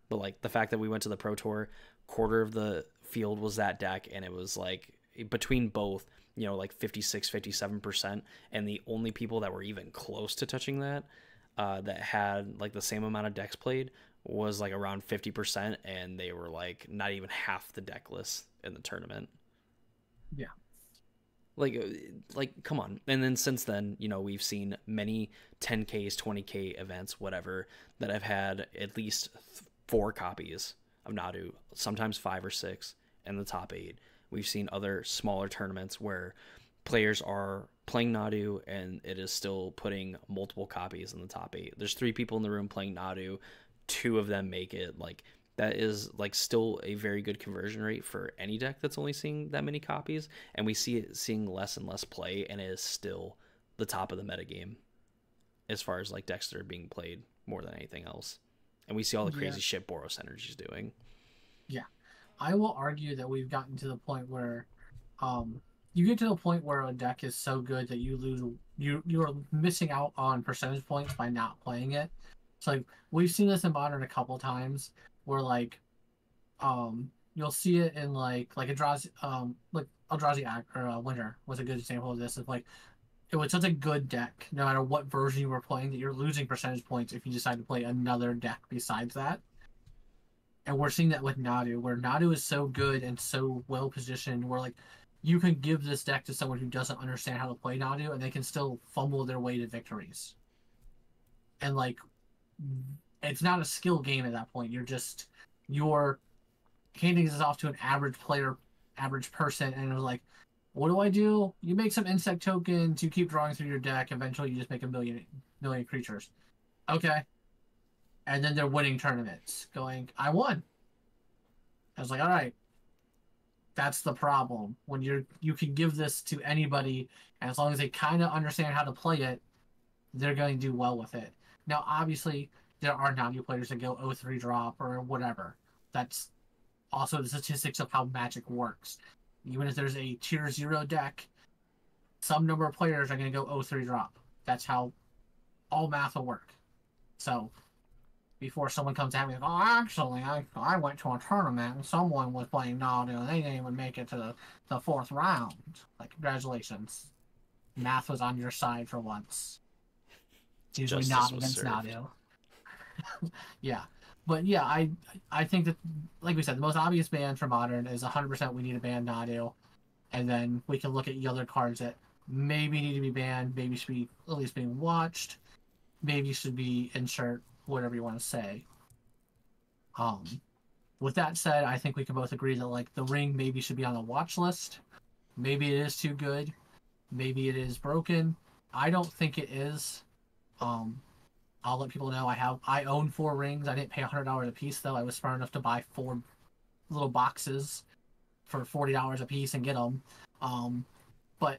Speaker 1: But like the fact that we went to the Pro Tour, quarter of the field was that deck, and it was like between both, you know, like 56-57%, and the only people that were even close to touching that, that had like the same amount of decks played, was like around 50%, and they were like not even half the deck list in the tournament.
Speaker 2: Yeah.
Speaker 1: Like come on. And then since then, you know, we've seen many 10Ks, 20K events, whatever, that have had at least 4 copies of Nadu, sometimes 5 or 6 in the top 8. We've seen other smaller tournaments where players are playing Nadu and it is still putting multiple copies in the top 8. There's 3 people in the room playing Nadu, 2 of them make it. Like that is like still a very good conversion rate for any deck that's only seeing that many copies, and we see it seeing less and less play, and it is still the top of the metagame as far as like decks that are being played more than anything else. And we see all the crazy shit Boros Energy's doing.
Speaker 2: Yeah. I will argue that we've gotten to the point where you get to the point where a deck is so good that you're missing out on percentage points by not playing it. So like we've seen this in Modern a couple times where like you'll see it in like Eldrazi, like Eldrazi or Winter was a good example of this. Of like it was such a good deck, no matter what version you were playing, that you're losing percentage points if you decide to play another deck besides that. And we're seeing that with Nadu, where Nadu is so good and so well positioned, where like you can give this deck to someone who doesn't understand how to play Nadu, and they can still fumble their way to victories. And like, it's not a skill game at that point. You're handing this off to an average player, average person, and they're like, "What do I do?" You make some insect tokens. You keep drawing through your deck. Eventually, you just make a million creatures. Okay, and then they're winning tournaments. Going, I won. I was like, all right, that's the problem. When you can give this to anybody, and as long as they kind of understand how to play it, they're going to do well with it. Now, obviously, there are non-new players that go 0-3 drop or whatever. That's also the statistics of how Magic works. Even if there's a tier 0 deck, some number of players are going to go 0-3 drop. That's how all math will work. So, before someone comes at me and goes, oh, actually, I went to a tournament and someone was playing Nadu and they didn't even make it to the fourth round. Like, congratulations. Math was on your side for once. It's usually not against Nadu. Yeah. But yeah, I think that, like we said, the most obvious ban for Modern is 100% we need to ban Nadu. And then we can look at the other cards that maybe need to be banned, maybe should be at least being watched, maybe should be insert, whatever you want to say. With that said, I think we can both agree that like the ring maybe should be on the watch list. Maybe it is too good. Maybe it is broken. I don't think it is. I'll let people know I own 4 rings. I didn't pay $100 a piece though. I was smart enough to buy 4 little boxes for $40 a piece and get them. But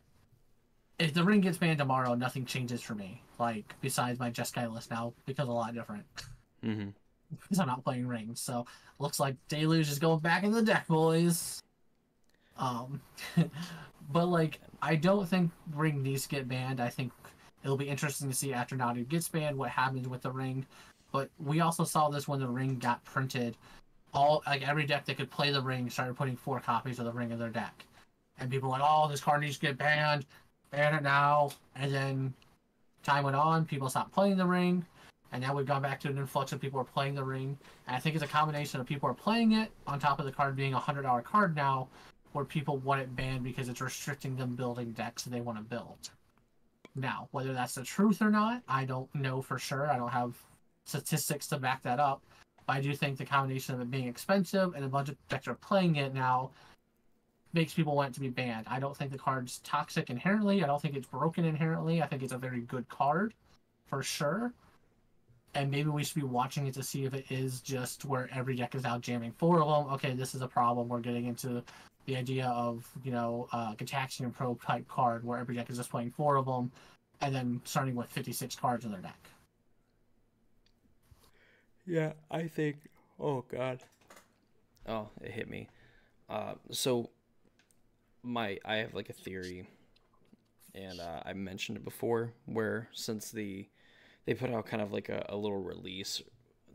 Speaker 2: if the ring gets banned tomorrow, nothing changes for me. Like besides my Jeskai list now becomes a lot different.
Speaker 1: Mm-hmm.
Speaker 2: Because I'm not playing rings, so looks like Deluge is going back in the deck, boys. But like I don't think ring needs to get banned. I think it'll be interesting to see after Nadu gets banned what happens with the ring. But we also saw this when the ring got printed. Every deck that could play the ring started putting 4 copies of the ring in their deck. And people were like, oh, this card needs to get banned. Ban it now. And then time went on, people stopped playing the ring. And now we've gone back to an influx of people are playing the ring. And I think it's a combination of people are playing it on top of the card being a $100 card now, where people want it banned because it's restricting them building decks they want to build. Now, whether that's the truth or not, I don't know for sure. I don't have statistics to back that up. But I do think the combination of it being expensive and a bunch of decks are playing it now makes people want it to be banned. I don't think the card's toxic inherently. I don't think it's broken inherently. I think it's a very good card, for sure. And maybe we should be watching it to see if it is just where every deck is out jamming 4 of them. Okay, this is a problem. We're getting into the idea of, Gataxian Probe type card where every deck is just playing 4 of them and then starting with 56 cards in their deck.
Speaker 1: Yeah, I think. Oh, God. Oh, it hit me. So I have like a theory, and I mentioned it before, where since they put out kind of like a little release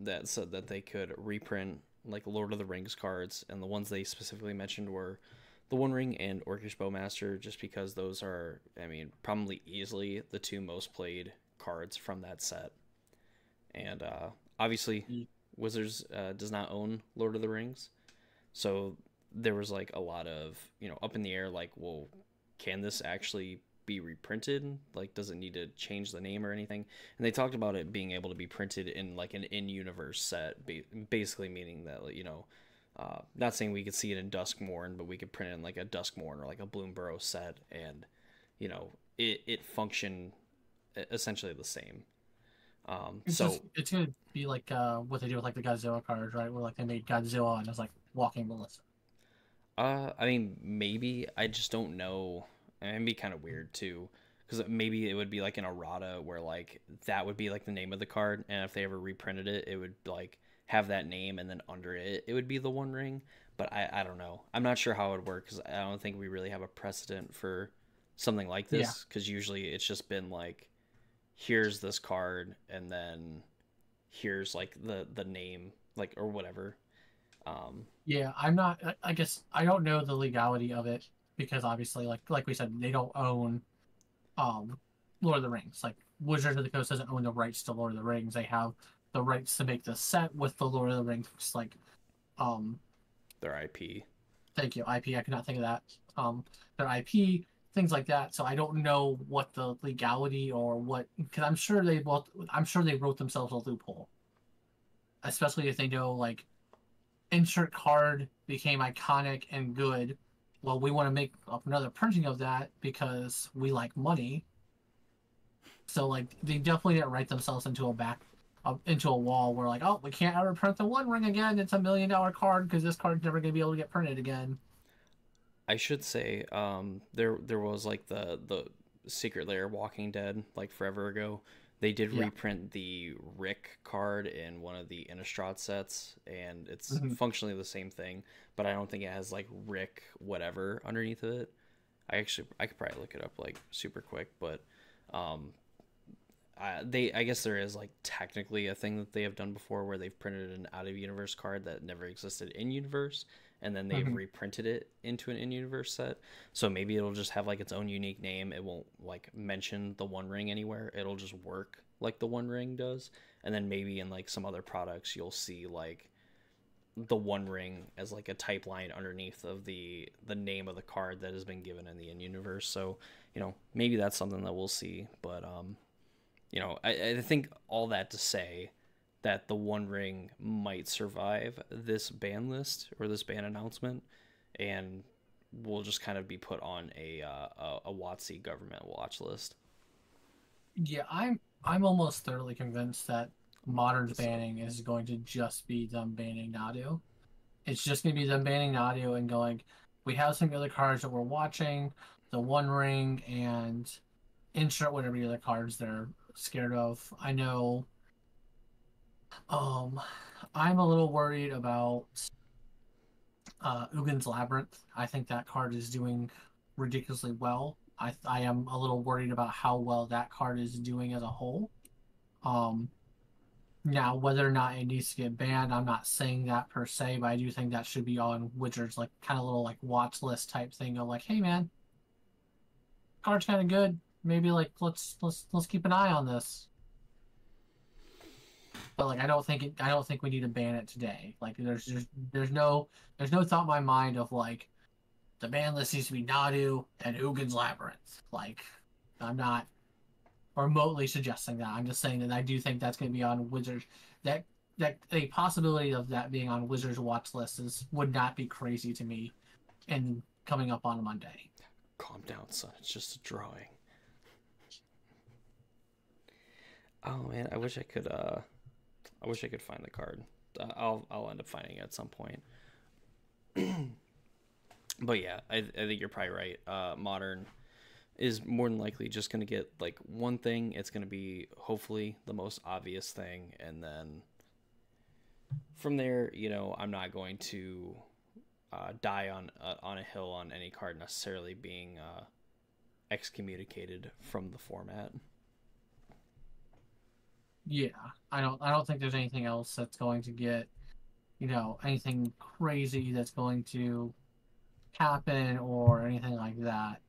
Speaker 1: that said that they could reprint like Lord of the Rings cards, and the ones they specifically mentioned were the One Ring and Orcish Bowmaster, just because those are, I mean, probably easily the 2 most played cards from that set. And obviously Wizards does not own Lord of the Rings, so there was like a lot of, up in the air, like, well, can this actually be reprinted? Like, does it need to change the name or anything? And they talked about it being able to be printed in like an in-universe set, basically meaning that, not saying we could see it in Duskmourn, but we could print it in like a Duskmourn or like a Bloomburrow set, and it function essentially the same.
Speaker 2: It's gonna be like what they do with like the Godzilla cards, right? Where like they made Godzilla and it's like walking Melissa.
Speaker 1: I mean, maybe. I just don't know. And it'd be kind of weird too, because maybe it would be like an errata where like that would be like the name of the card, and if they ever reprinted it, it would like have that name, and then under it would be the One Ring. But I don't know. I'm not sure how it would work, because I don't think we really have a precedent for something like this, because usually it's just been like, here's this card, and then here's like the name, like, or whatever.
Speaker 2: Yeah, I'm not. I guess I don't know the legality of it because obviously, like we said, they don't own um Lord of the Rings. Like Wizards of the Coast doesn't own the rights to Lord of the Rings. They have the rights to make the set with the Lord of the Rings. Like um,
Speaker 1: Their IP.
Speaker 2: thank you, IP. I could not think of that. Their IP, things like that. So I don't know what the legality or what because I'm sure they wrote themselves a loophole, especially if they know like insert card became iconic and good. Well, we want to make up another printing of that because we like money. So like they definitely didn't write themselves into into a wall where like, oh, we can't ever print the One Ring again. It's $1 million card because this card's never gonna be able to get printed again.
Speaker 1: I should say, there was like the Secret Lair Walking Dead like forever ago. They did
Speaker 2: Yeah.
Speaker 1: reprint the Rick card in one of the Innistrad sets, and it's
Speaker 2: Hmm.
Speaker 1: functionally the same thing, but I don't think it has like Rick whatever underneath of it. I could probably look it up like super quick, but um, I guess there is like technically a thing that they have done before where they've printed an out of universe card that never existed in universe, and then they've
Speaker 2: Hmm.
Speaker 1: reprinted it into an in universe set. So maybe it'll just have like its own unique name. It won't like mention the One Ring anywhere. It'll just work like the One Ring does. And then maybe in like some other products you'll see like the One Ring as like a type line underneath of the name of the card that has been given in the in universe. So, maybe that's something that we'll see, but I think all that to say that the One Ring might survive this ban list or this ban announcement, and will just kind of be put on a WotC government watch list.
Speaker 2: Yeah, I'm almost thoroughly convinced that Modern's
Speaker 1: So
Speaker 2: banning is going to just be them banning Nadu. It's just gonna be them banning Nadu and going, we have some other cards that we're watching, the One Ring and insert whatever other cards they're scared of. I know um I'm a little worried about Ugin's Labyrinth. I think that card is doing ridiculously well. I am a little worried about how well that card is doing as a whole. Um, Now, whether or not it needs to get banned, I'm not saying that per se, but I do think that should be on Wizards, like kind of little like watch list type thing of like, hey man, card's kind of good. Maybe like let's keep an eye on this. But like I don't think we need to ban it today. Like there's no thought in my mind of like the ban list needs to be Nadu and Ugin's Labyrinth. Like I'm not remotely suggesting that. I'm just saying that I do think that's going to be on Wizards. That that a possibility of that being on Wizards watch list would not be crazy to me. And coming up on Monday.
Speaker 1: calm down, son. It's just a drawing. Oh man, I wish I could. I wish I could find the card. I'll end up finding it at some point. But yeah, I think you're probably right. Modern is more than likely just going to get like one thing. It's going to be hopefully the most obvious thing, and then from there, I'm not going to die on a hill on any card necessarily being excommunicated from the format.
Speaker 2: Yeah, I don't think there's anything else that's going to get anything crazy that's going to happen or anything like that.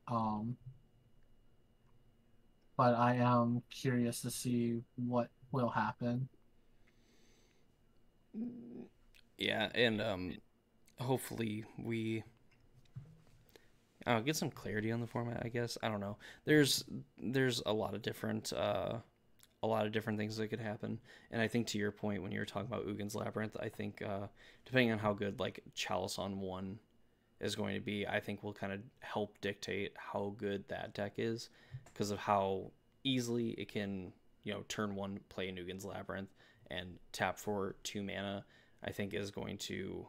Speaker 2: But I am curious to see what will happen.
Speaker 1: Yeah, and hopefully we get some clarity on the format. I guess I don't know. There's a lot of different things that could happen, and I think to your point when you were talking about Ugin's Labyrinth, I think depending on how good like Chalice on one is going to be, I think will kind of help dictate how good that deck is because of how easily it can turn one play Nugin's Labyrinth and tap for 2 mana. I think is going to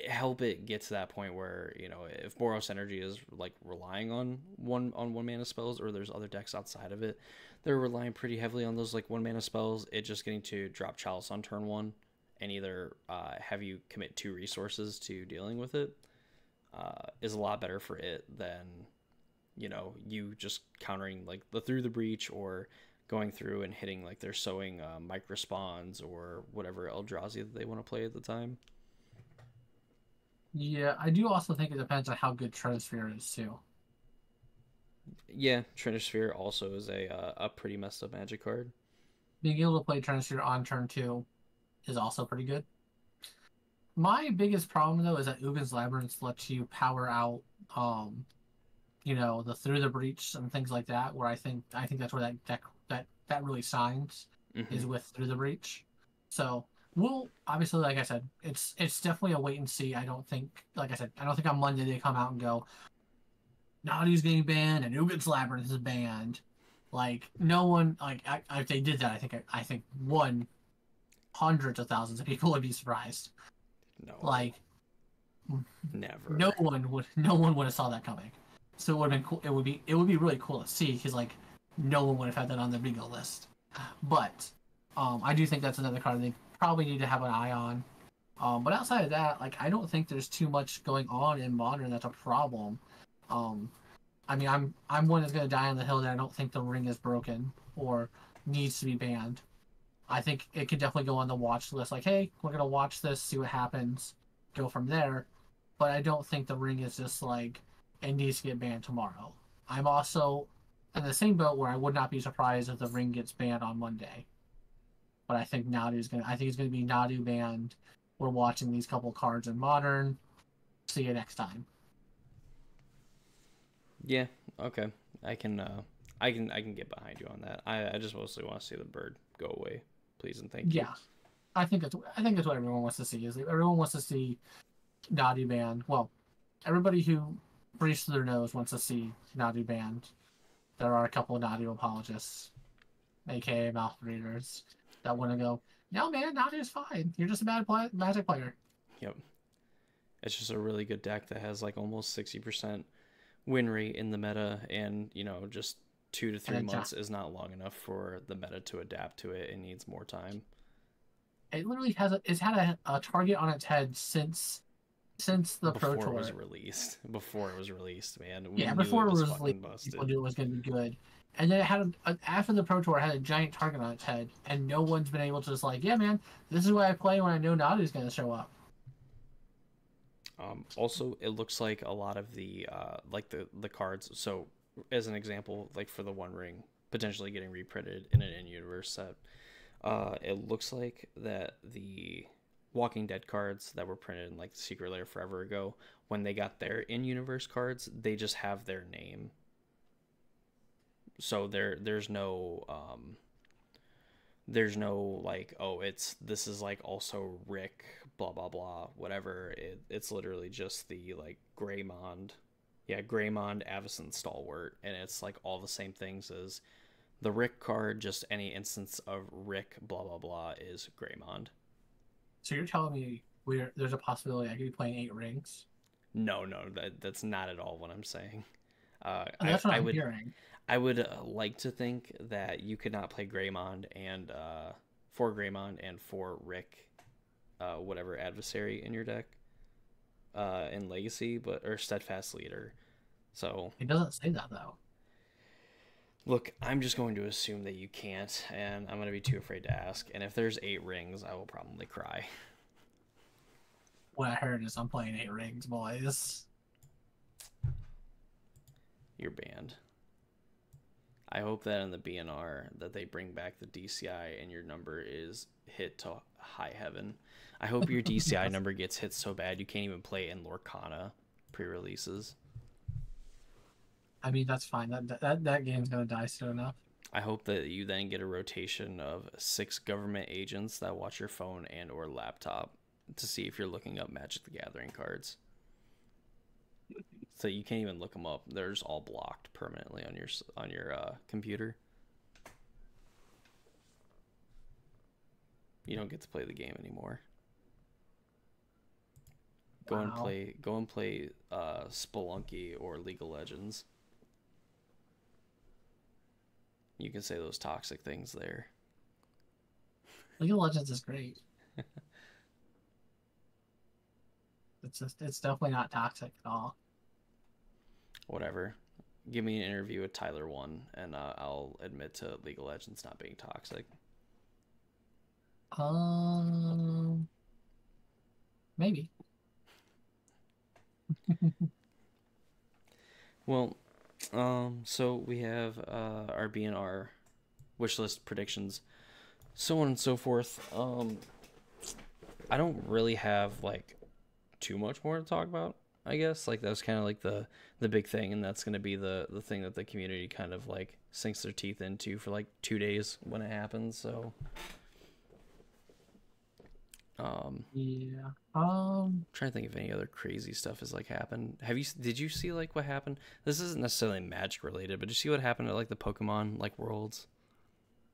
Speaker 1: help it get to that point where if Boros Energy is like relying on one mana spells, or there's other decks outside of it they're relying pretty heavily on those like 1 mana spells, it just getting to drop Chalice on turn one and either have you commit 2 resources to dealing with it is a lot better for it than you just countering like the Through the Breach, or going through and hitting like their sowing micro spawns or whatever Eldrazi that they want to play at the time.
Speaker 2: Yeah, I do also think it depends on how good Tronosphere is too.
Speaker 1: Yeah, Trinisphere also is a pretty messed up Magic card.
Speaker 2: Being able to play Tronosphere on turn two is also pretty good. My biggest problem though is that Ugin's Labyrinth lets you power out, um, the Through the Breach and things like that. Where I think that's where that deck that really shines
Speaker 1: Hmm.
Speaker 2: is with Through the Breach. So we'll obviously, like I said, it's definitely a wait and see. I don't think, like I said, I don't think on Monday they come out and go, Naughty's getting banned and Ugin's Labyrinth is banned. Like no one, like if they did that, I think one hundreds of thousands of people would be surprised.
Speaker 1: No,
Speaker 2: Like
Speaker 1: never.
Speaker 2: no one would have saw that coming. So it would have been cool. It would be really cool to see because like no one would have had that on their bingo list. But I do think that's another card they probably need to have an eye on. But outside of that, like I don't think there's too much going on in modern that's a problem. Um, I mean, I'm one that's gonna die on the hill that I don't think the ring is broken or needs to be banned. I think it could definitely go on the watch list. Like, hey, we're gonna watch this, see what happens, go from there. But I don't think the ring is just like it needs to get banned tomorrow. I'm also in the same boat where I would not be surprised if the ring gets banned on Monday. But I think I think it's gonna be Nadu banned. We're watching these couple cards in modern. See you next time.
Speaker 1: Yeah, okay. I can I can get behind you on that. I just mostly want to see the bird go away, please and thank you.
Speaker 2: Yeah, I think that's what everyone wants to see. Is everyone wants to see Nadu banned. Well, everybody who breathes through their nose wants to see Nadu banned. There are a couple of Nadu apologists, aka mouth readers, that want to go, no man, Nadu's fine. You're just a Magic player.
Speaker 1: Yep. It's just a really good deck that has like almost 60% win rate in the meta, and just two to
Speaker 2: And
Speaker 1: three
Speaker 2: it
Speaker 1: months
Speaker 2: just
Speaker 1: is not long enough for the meta to adapt to it. It needs more time.
Speaker 2: it literally it's had a target on its head since the Pro
Speaker 1: Before it was
Speaker 2: Tour.
Speaker 1: released, before it was released, man, we
Speaker 2: Yeah,
Speaker 1: knew
Speaker 2: before
Speaker 1: it
Speaker 2: it
Speaker 1: was
Speaker 2: was released,
Speaker 1: fucking
Speaker 2: people
Speaker 1: busted.
Speaker 2: knew it was going to be good. And then it had after the Pro Tour, it had a giant target on its head, and no one's been able to just like, yeah, man, this is what I play when I know Nadu's going to show up.
Speaker 1: Also, it looks like a lot of the like the cards. So, as an example, like for the One Ring potentially getting reprinted in an in-universe set, it looks like that the Walking Dead cards that were printed in like the Secret Lair forever ago, when they got their in-universe cards, they just have their name. So there's no like, oh, this is like also Rick blah blah blah whatever. It's literally just the like Greymond, yeah, Greymond Avacyn Stalwart, and it's like all the same things as the Rick card. Just any instance of Rick blah blah blah is Greymond.
Speaker 2: So you're telling me there's a possibility I could be playing 8 rings?
Speaker 1: No, no, that's not at all what I'm saying. uh
Speaker 2: And
Speaker 1: i
Speaker 2: that's what
Speaker 1: i
Speaker 2: I'm
Speaker 1: would
Speaker 2: hearing.
Speaker 1: I would like to think that you could not play Greymond and for Greymond and for Rick, whatever adversary in your deck, in Legacy, but or Steadfast Leader. So
Speaker 2: It doesn't say that though.
Speaker 1: look, I'm just going to assume that you can't, and I'm going to be too afraid to ask. And if there's 8 rings, I will probably cry.
Speaker 2: What I heard is I'm playing 8 rings, boys.
Speaker 1: You're banned. I hope that in the BNR that they bring back the DCI and your number is hit to high heaven. I hope your DCI number gets hit so bad you can't even play in Lorcana pre-releases.
Speaker 2: I mean, that's fine. That game's gonna die soon enough.
Speaker 1: I hope that you then get a rotation of 6 government agents that watch your phone and or laptop to see if you're looking up Magic the Gathering cards. So you can't even look them up. They're just all blocked permanently on your computer. You don't get to play the game anymore.
Speaker 2: Wow.
Speaker 1: Go and play Spelunky or League of Legends. You can say those toxic things there.
Speaker 2: League of Legends is great. It's definitely not toxic at all.
Speaker 1: Whatever. Give me an interview with Tyler One, and I'll admit to League of Legends not being toxic.
Speaker 2: Um, maybe.
Speaker 1: Well, so we have our B&R wish list predictions, so on and so forth. I don't really have like too much more to talk about. I guess like that's kind of like the big thing, and that's gonna be the thing that the community kind of like sinks their teeth into for like 2 days when it happens. So
Speaker 2: Yeah.
Speaker 1: I'm trying to think if any other crazy stuff has like happened. Did you see like what happened? This isn't necessarily Magic related, but did you see what happened at like the Pokemon like Worlds?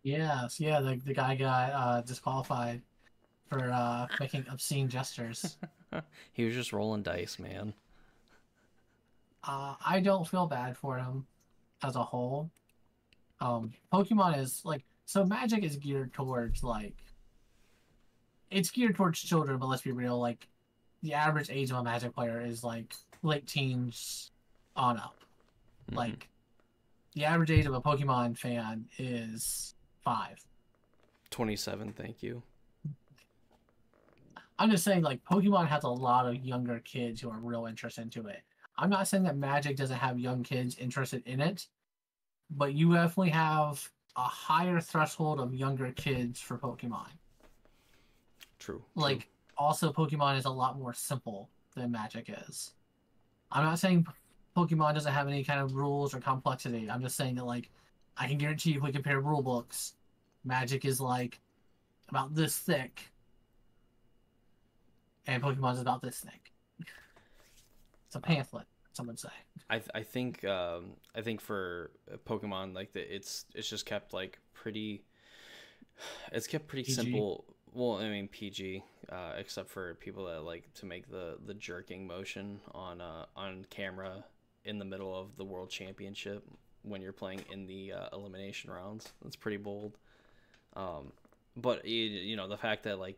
Speaker 2: Yes, yeah, the guy got disqualified for making obscene gestures.
Speaker 1: He was just rolling dice, man.
Speaker 2: I don't feel bad for him as a whole. Pokemon is like so Magic is geared towards like it's geared towards children, but let's be real, like the average age of a Magic player is like late teens on up.
Speaker 1: Mm-hmm.
Speaker 2: Like the average age of a Pokemon fan is 5.
Speaker 1: 27, thank you.
Speaker 2: I'm just saying, like, Pokemon has a lot of younger kids who are real interested into it. I'm not saying that Magic doesn't have young kids interested in it, but you definitely have a higher threshold of younger kids for Pokemon.
Speaker 1: True, true.
Speaker 2: Like, also, Pokemon is a lot more simple than Magic is. I'm not saying Pokemon doesn't have any kind of rules or complexity. I'm just saying that, like, I can guarantee if we compare rule books, Magic is, like, about this thick, and Pokemon's about this thick. It's a
Speaker 1: Uh,
Speaker 2: pamphlet, some would say.
Speaker 1: I think for Pokemon like it's just kept like pretty. It's kept pretty
Speaker 2: PG.
Speaker 1: simple. Well, I mean PG, except for people that like to make the jerking motion on camera in the middle of the World Championship when you're playing in the elimination rounds. That's pretty bold. Um, but you know the fact that like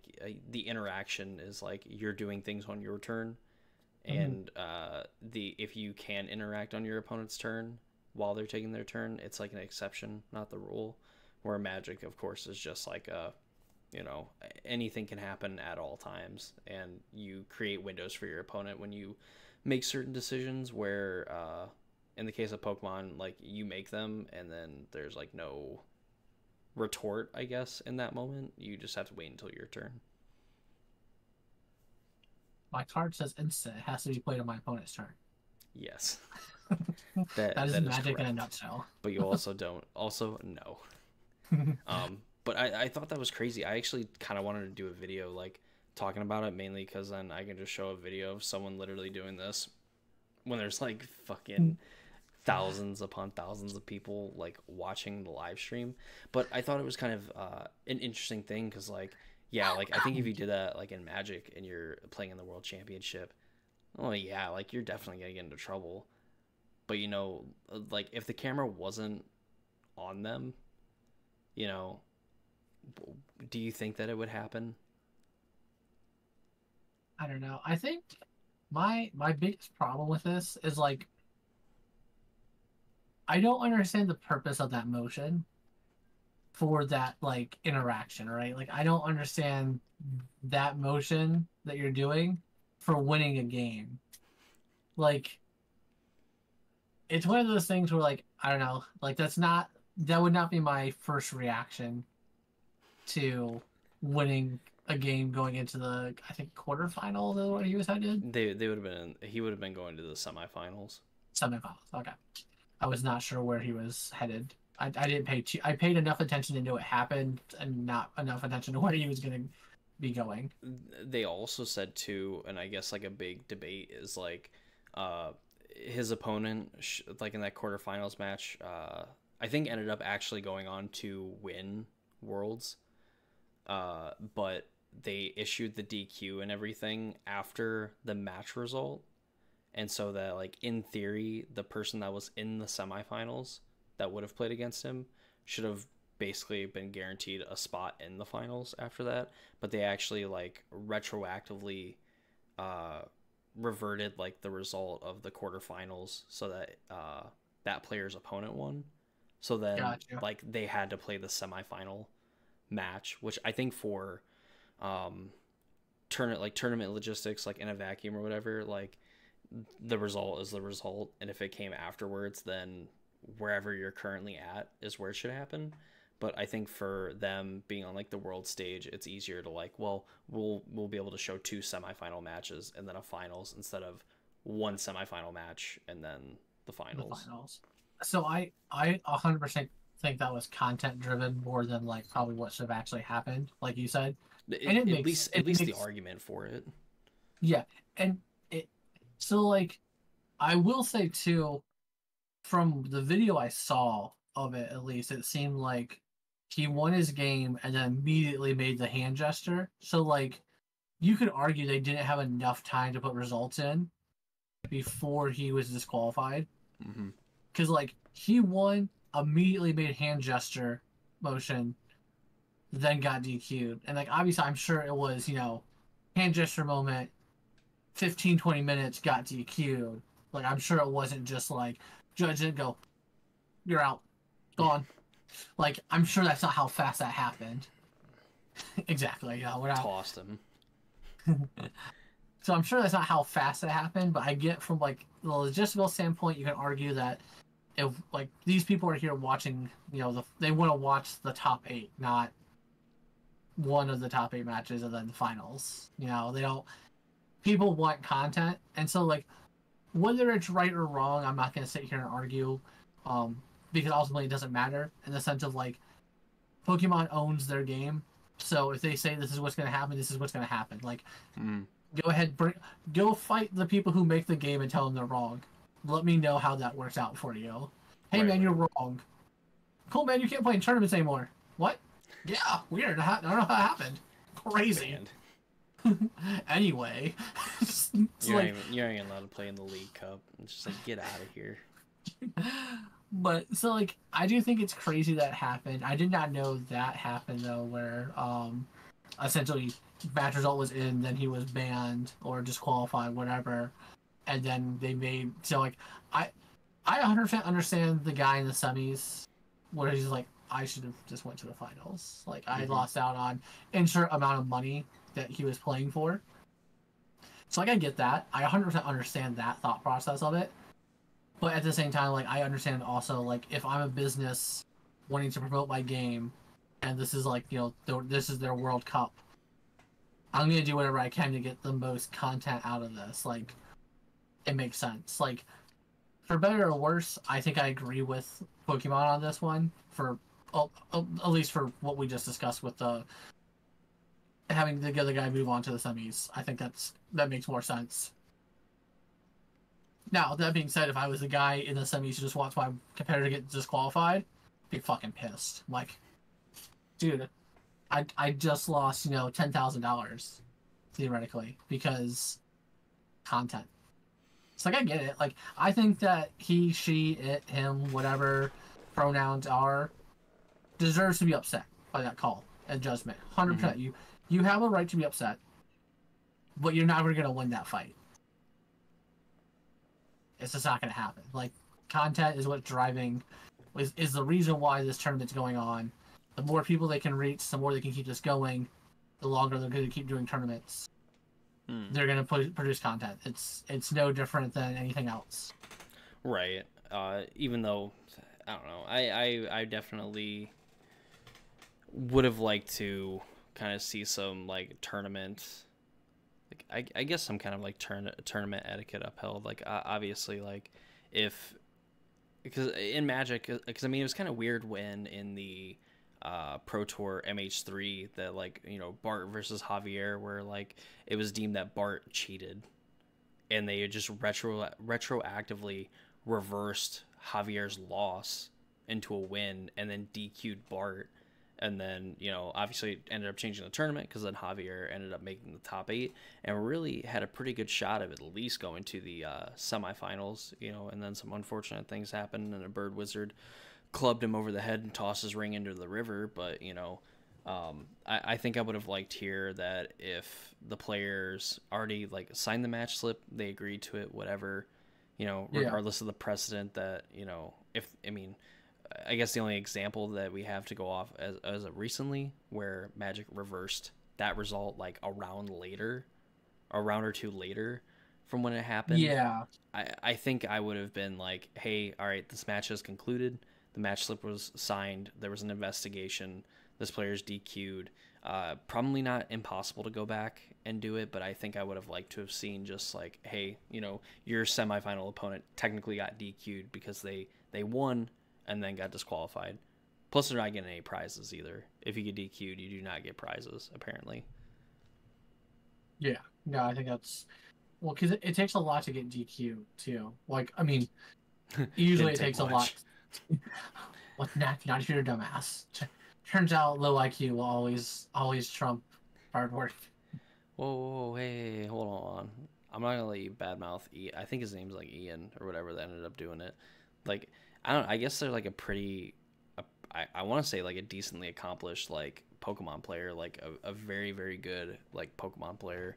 Speaker 1: the interaction is like you're doing things on your turn,
Speaker 2: Mm-hmm.
Speaker 1: and the if you can interact on your opponent's turn while they're taking their turn, it's like an exception, not the rule. Where Magic, of course, is just like a you know anything can happen at all times, and you create windows for your opponent when you make certain decisions. Where in the case of Pokemon, like you make them, and then there's like no retort, I guess, in that moment. You just have to wait until your turn.
Speaker 2: My card says instant. It has to be played on my opponent's turn.
Speaker 1: Yes,
Speaker 2: That is
Speaker 1: that is
Speaker 2: Magic in a
Speaker 1: correct.
Speaker 2: nutshell.
Speaker 1: But you also don't. Also, no. But I thought that was crazy. I actually kind of wanted to do a video like talking about it mainly because then I can just show a video of someone literally doing this when there's like fucking thousands upon thousands of people like watching the live stream. But I thought it was kind of an interesting thing because like yeah, like I think if you did that like in Magic and you're playing in the World Championship, oh yeah, like you're definitely gonna get into trouble. But you know, like if the camera wasn't on them, you know, do you think that it would happen?
Speaker 2: I don't know. I think my biggest problem with this is like I don't understand the purpose of that motion for that like interaction, right? Like I don't understand that motion that you're doing for winning a game. Like it's one of those things where like I don't know, like that would not be my first reaction to winning a game going into the I think quarterfinals is what he was headed.
Speaker 1: They would have been he would have been going to the semifinals.
Speaker 2: Semifinals. Okay. I was not sure where he was headed. I didn't I paid enough attention to know it happened and not enough attention to where he was going to be going.
Speaker 1: They also said too, and I guess like a big debate is like uh his opponent like in that quarterfinals match I think ended up actually going on to win Worlds, but they issued the DQ and everything after the match result, and so that like in theory the person that was in the semifinals that would have played against him should have basically been guaranteed a spot in the finals after that, but they actually like retroactively uh reverted like the result of the quarterfinals so that that player's opponent won, so then
Speaker 2: Gotcha.
Speaker 1: like they had to play the semifinal match, which I think for um tournament logistics like in a vacuum or whatever, like the result is the result, and if it came afterwards, then wherever you're currently at is where it should happen. But I think for them being on like the world stage, it's easier to like, well, we'll be able to show two semifinal matches and then a finals instead of one semifinal match and then the finals.
Speaker 2: The finals. So I 100% think that was content driven more than like probably what should have actually happened, like you said. And it
Speaker 1: At
Speaker 2: makes
Speaker 1: least the argument for it.
Speaker 2: yeah, and it so like I will say too, from the video I saw of it, at least it seemed like he won his game and then immediately made the hand gesture. So like you could argue they didn't have enough time to put results in before he was disqualified.
Speaker 1: Mm-hmm.
Speaker 2: Because like he won, immediately made hand gesture motion, then got DQ'd. And like obviously I'm sure it was, hand gesture moment, 15, 20 minutes, got DQ'd. Like I'm sure it wasn't just like judge didn't go, you're out, gone. Like I'm sure that's not how fast that happened. Exactly. Yeah, we're not
Speaker 1: Tossed him.
Speaker 2: So I'm sure that's not how fast it happened, but I get from like the logistical standpoint, you can argue that if like these people are here watching, they want to watch the top 8, not one of the top 8 matches and then the finals. They don't. People want content, and so like whether it's right or wrong, I'm not going to sit here and argue, because ultimately it doesn't matter in the sense of like Pokemon owns their game, so if they say this is what's going to happen, this is what's going to happen. Like. Go ahead, go fight the people who make the game and tell them they're wrong. Let me know how that works out for you. Hey, man, you're wrong. Cool, man, you can't play in tournaments anymore. What? Yeah, weird. I don't know how that happened. Crazy. Anyway.
Speaker 1: You ain't even allowed to play in the League Cup. It's just like, get out of here.
Speaker 2: But, so, like, I do think it's crazy that happened. I did not know that happened, though, where, essentially match result was in, then he was banned or disqualified, whatever, and then they made like I 100% understand the guy in the semis where he's like, I should have just went to the finals. Like I lost out on insert amount of money that he was playing for. So like I get that. I 100% understand that thought process of it. But at the same time, like I understand also like if I'm a business wanting to promote my game and this is like, this is their World Cup, I'm going to do whatever I can to get the most content out of this. Like, it makes sense. Like, for better or worse, I think I agree with Pokemon on this one. For at least for what we just discussed with the having the other guy move on to the semis. I think that makes more sense. Now, that being said, if I was the guy in the semis who just wants my competitor to get disqualified, I'd be fucking pissed. Like, dude, I just lost, $10,000 theoretically because content. It's like I get it. Like I think that he, she, it, him, whatever pronouns are, deserves to be upset by that call and judgment. 100%. You have a right to be upset, but you're never gonna win that fight. It's just not gonna happen. Like content is what's driving, is the reason why this tournament's going on. The more people they can reach, the more they can keep this going, the longer they're going to keep doing tournaments. They're going to produce content. It's no different than anything else.
Speaker 1: Right. Even though, I don't know, I definitely would have liked to kind of see some, like, tournament, like, I guess some kind of, like, tournament etiquette upheld. Like, obviously, like, because in Magic, because, I mean, it was kind of weird when in the Pro Tour MH3 that like Bart versus Javier where like it was deemed that Bart cheated and they just retroactively reversed Javier's loss into a win and then DQ'd Bart and then obviously it ended up changing the tournament because then Javier ended up making the top 8 and really had a pretty good shot of at least going to the semifinals, and then some unfortunate things happened and a bird wizard clubbed him over the head and tossed his ring into the river. But I think I would have liked here that if the players already like signed the match slip, they agreed to it, whatever, regardless of the precedent that if I guess the only example that we have to go off as of recently where Magic reversed that result like a round or two later from when it happened.
Speaker 2: Yeah.
Speaker 1: I think I would have been like, hey, all right, this match has concluded. The match slip was signed. There was an investigation. This player's DQ'd. Probably not impossible to go back and do it, but I think I would have liked to have seen just like, hey, you know, your semifinal opponent technically got DQ'd because they won and then got disqualified. Plus, they're not getting any prizes either. If you get DQ'd, you do not get prizes, apparently.
Speaker 2: Yeah. No, I think that's well, because it takes a lot to get DQ too. Like, I mean, usually it takes a lot. What? Not if you're a dumbass. Turns out low IQ will always trump hard work.
Speaker 1: Whoa, hey, hold on. I'm not gonna let you badmouth I think his name's like Ian or whatever that ended up doing it. Like, I don't. I guess they're like a pretty. I want to say like a decently accomplished like Pokemon player, like a very very good like Pokemon player,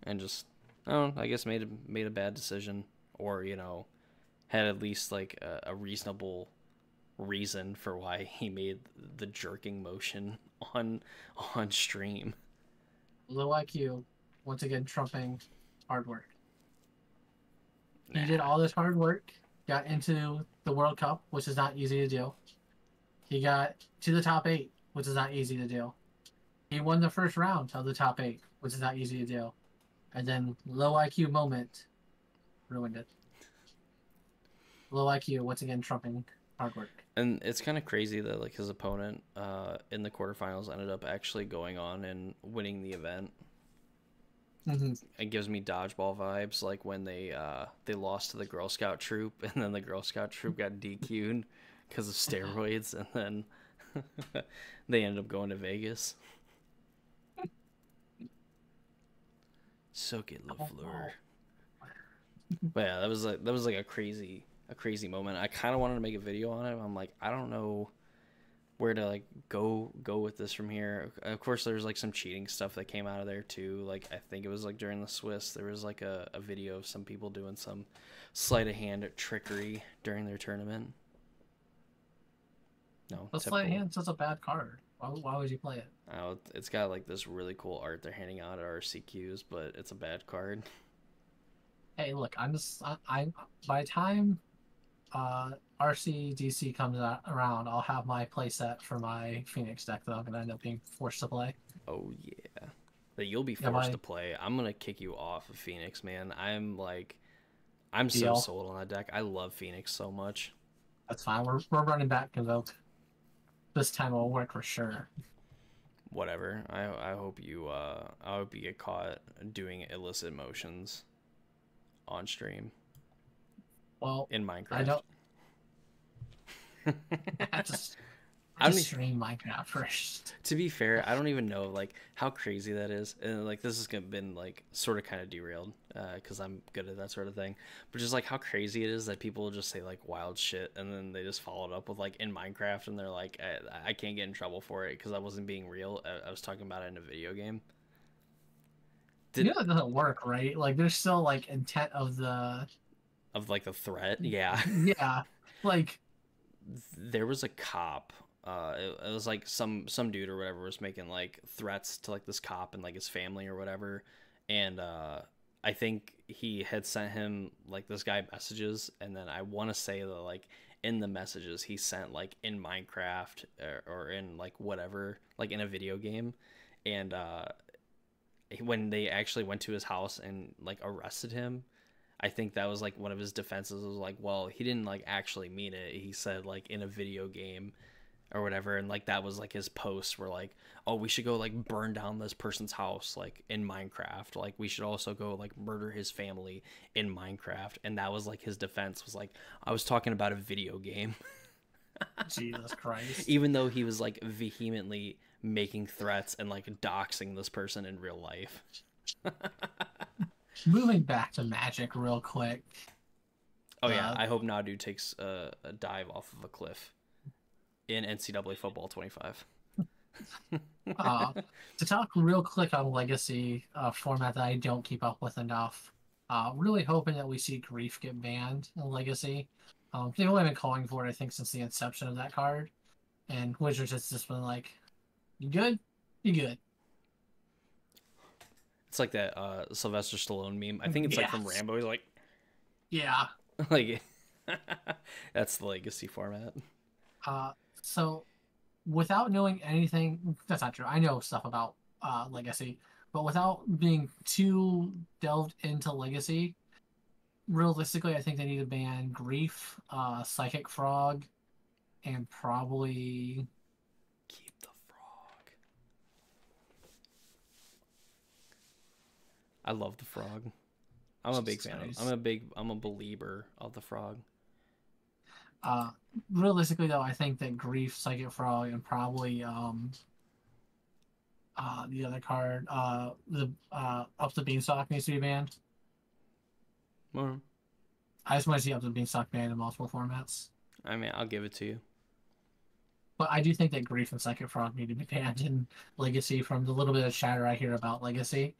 Speaker 1: and just I don't know, I guess made a bad decision, or you know, had at least like a reasonable reason for why he made the jerking motion on stream.
Speaker 2: Low IQ, once again trumping hard work.
Speaker 1: Nah.
Speaker 2: He did all this hard work, got into the World Cup, which is not easy to do. He got to the top 8, which is not easy to do. He won the first round of the top 8, which is not easy to do. And then low IQ moment ruined it. Low IQ, once again, trumping hard work.
Speaker 1: And it's kind of crazy that like his opponent in the quarterfinals ended up actually going on and winning the event.
Speaker 2: Mm-hmm.
Speaker 1: It gives me dodgeball vibes, like when they lost to the Girl Scout troop, and then the Girl Scout troop got DQ'd because of steroids, and then they ended up going to Vegas. Soak it, LaFleur. But yeah, that was like a crazy moment. I kind of wanted to make a video on it. I'm like, I don't know where to like go with this from here. Of course, there's like some cheating stuff that came out of there too. Like I think it was like during the Swiss, there was like a video of some people doing some sleight of hand trickery during their tournament. No,
Speaker 2: the sleight of hand is a bad card. Why would you play it?
Speaker 1: Oh, it's got like this really cool art they're handing out at RCQs, but it's a bad card.
Speaker 2: Hey, look, I'm just I by the time RCDC comes around, I'll have my playset for my Phoenix deck that I'm gonna end up being forced to play.
Speaker 1: Oh yeah, that you'll be forced to play. I'm gonna kick you off of Phoenix, man. I'm so sold on that deck. I love Phoenix so much.
Speaker 2: That's fine. We're running back Convoke. This time it'll work for sure.
Speaker 1: Whatever. I hope you get caught doing illicit motions on stream.
Speaker 2: Well,
Speaker 1: in Minecraft.
Speaker 2: I don't. I just stream Minecraft first.
Speaker 1: To be fair, I don't even know like how crazy that is, and like this has been like sort of kind of derailed because I'm good at that sort of thing. But just like how crazy it is that people just say like wild shit, and then they just follow it up with like in Minecraft, and they're like, I can't get in trouble for it because I wasn't being real. I was talking about it in a video game.
Speaker 2: You know it doesn't work, right? Like there's still like intent of
Speaker 1: like the threat. Yeah.
Speaker 2: Yeah. Like
Speaker 1: there was a cop. It was like some dude or whatever was making like threats to like this cop and like his family or whatever, and I think he had sent him like this guy messages, and then I want to say that like in the messages he sent like in Minecraft or in like whatever, like in a video game, and when they actually went to his house and like arrested him, I think that was like one of his defenses was like, well, he didn't like actually mean it. He said like in a video game or whatever, and like that was like his posts were like, oh, we should go like burn down this person's house like in Minecraft, like we should also go like murder his family in Minecraft, and that was like his defense was like, I was talking about a video game.
Speaker 2: Jesus Christ.
Speaker 1: Even though he was like vehemently making threats and like doxing this person in real life.
Speaker 2: Moving back to Magic real quick.
Speaker 1: Oh yeah, I hope Nadu takes a dive off of a cliff in NCAA football 25.
Speaker 2: To talk real quick on Legacy, format that I don't keep up with enough. Really hoping that we see Grief get banned in Legacy. They've only been calling for it, I think, since the inception of that card. And Wizards has just been like, you good? You good.
Speaker 1: It's like that Sylvester Stallone meme. I think it's like from
Speaker 2: Yes.
Speaker 1: Rambo. He's like,
Speaker 2: Yeah.
Speaker 1: like that's the legacy format.
Speaker 2: Uh, so without knowing anything, that's not true. I know stuff about Legacy, but without being too delved into Legacy, realistically, I think they need to ban Grief, Psychic Frog, and probably
Speaker 1: Keep the frog. I love the frog. I'm a big
Speaker 2: Jesus
Speaker 1: fan of.
Speaker 2: Christ.
Speaker 1: I'm a believer of the frog.
Speaker 2: Uh, Realistically, though, I think that Grief, Psychic Frog, and probably the other card, the Up the Beanstalk needs to be banned.
Speaker 1: Well,
Speaker 2: I just want to see Up the Beanstalk banned in multiple formats.
Speaker 1: I mean, I'll give it to you.
Speaker 2: But I do think that Grief and Psychic Frog need to be banned in Legacy from the little bit of chatter I hear about Legacy.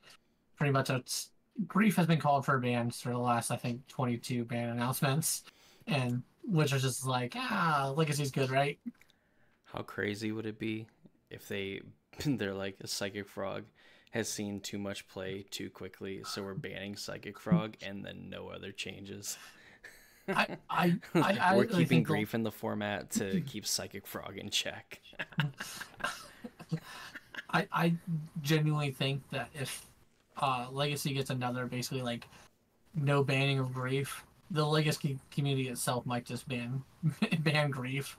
Speaker 2: Pretty much it's Grief has been called for bans for the last, I think, 22 ban announcements. And which is just like, Legacy's good, right?
Speaker 1: How crazy would it be if they're like a psychic frog has seen too much play too quickly, so we're banning psychic frog and then no other changes. We're
Speaker 2: really
Speaker 1: keeping
Speaker 2: think
Speaker 1: Grief in the format to keep psychic frog in check.
Speaker 2: I genuinely think that if Legacy gets another basically like no banning of Grief, the Legacy community itself might just ban Grief.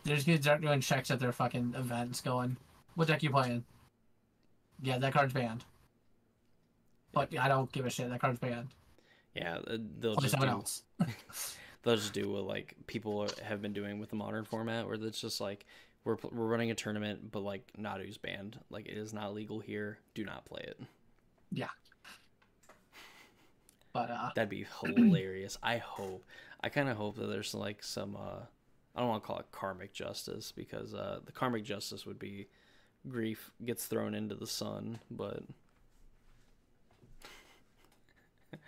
Speaker 2: They're just gonna start doing checks at their fucking events, going, "What deck you playing?" Yeah, that card's banned. But I don't give a shit. That card's banned.
Speaker 1: Yeah, they'll
Speaker 2: Play
Speaker 1: just
Speaker 2: someone
Speaker 1: do
Speaker 2: else.
Speaker 1: they'll just do what like people have been doing with the modern format, where it's just like we're running a tournament, but like Nadu's banned. Like it is not legal here. Do not play it.
Speaker 2: Yeah. But
Speaker 1: That'd be hilarious. I kind of hope that there's like some I don't want to call it karmic justice, because the karmic justice would be Grief gets thrown into the sun, but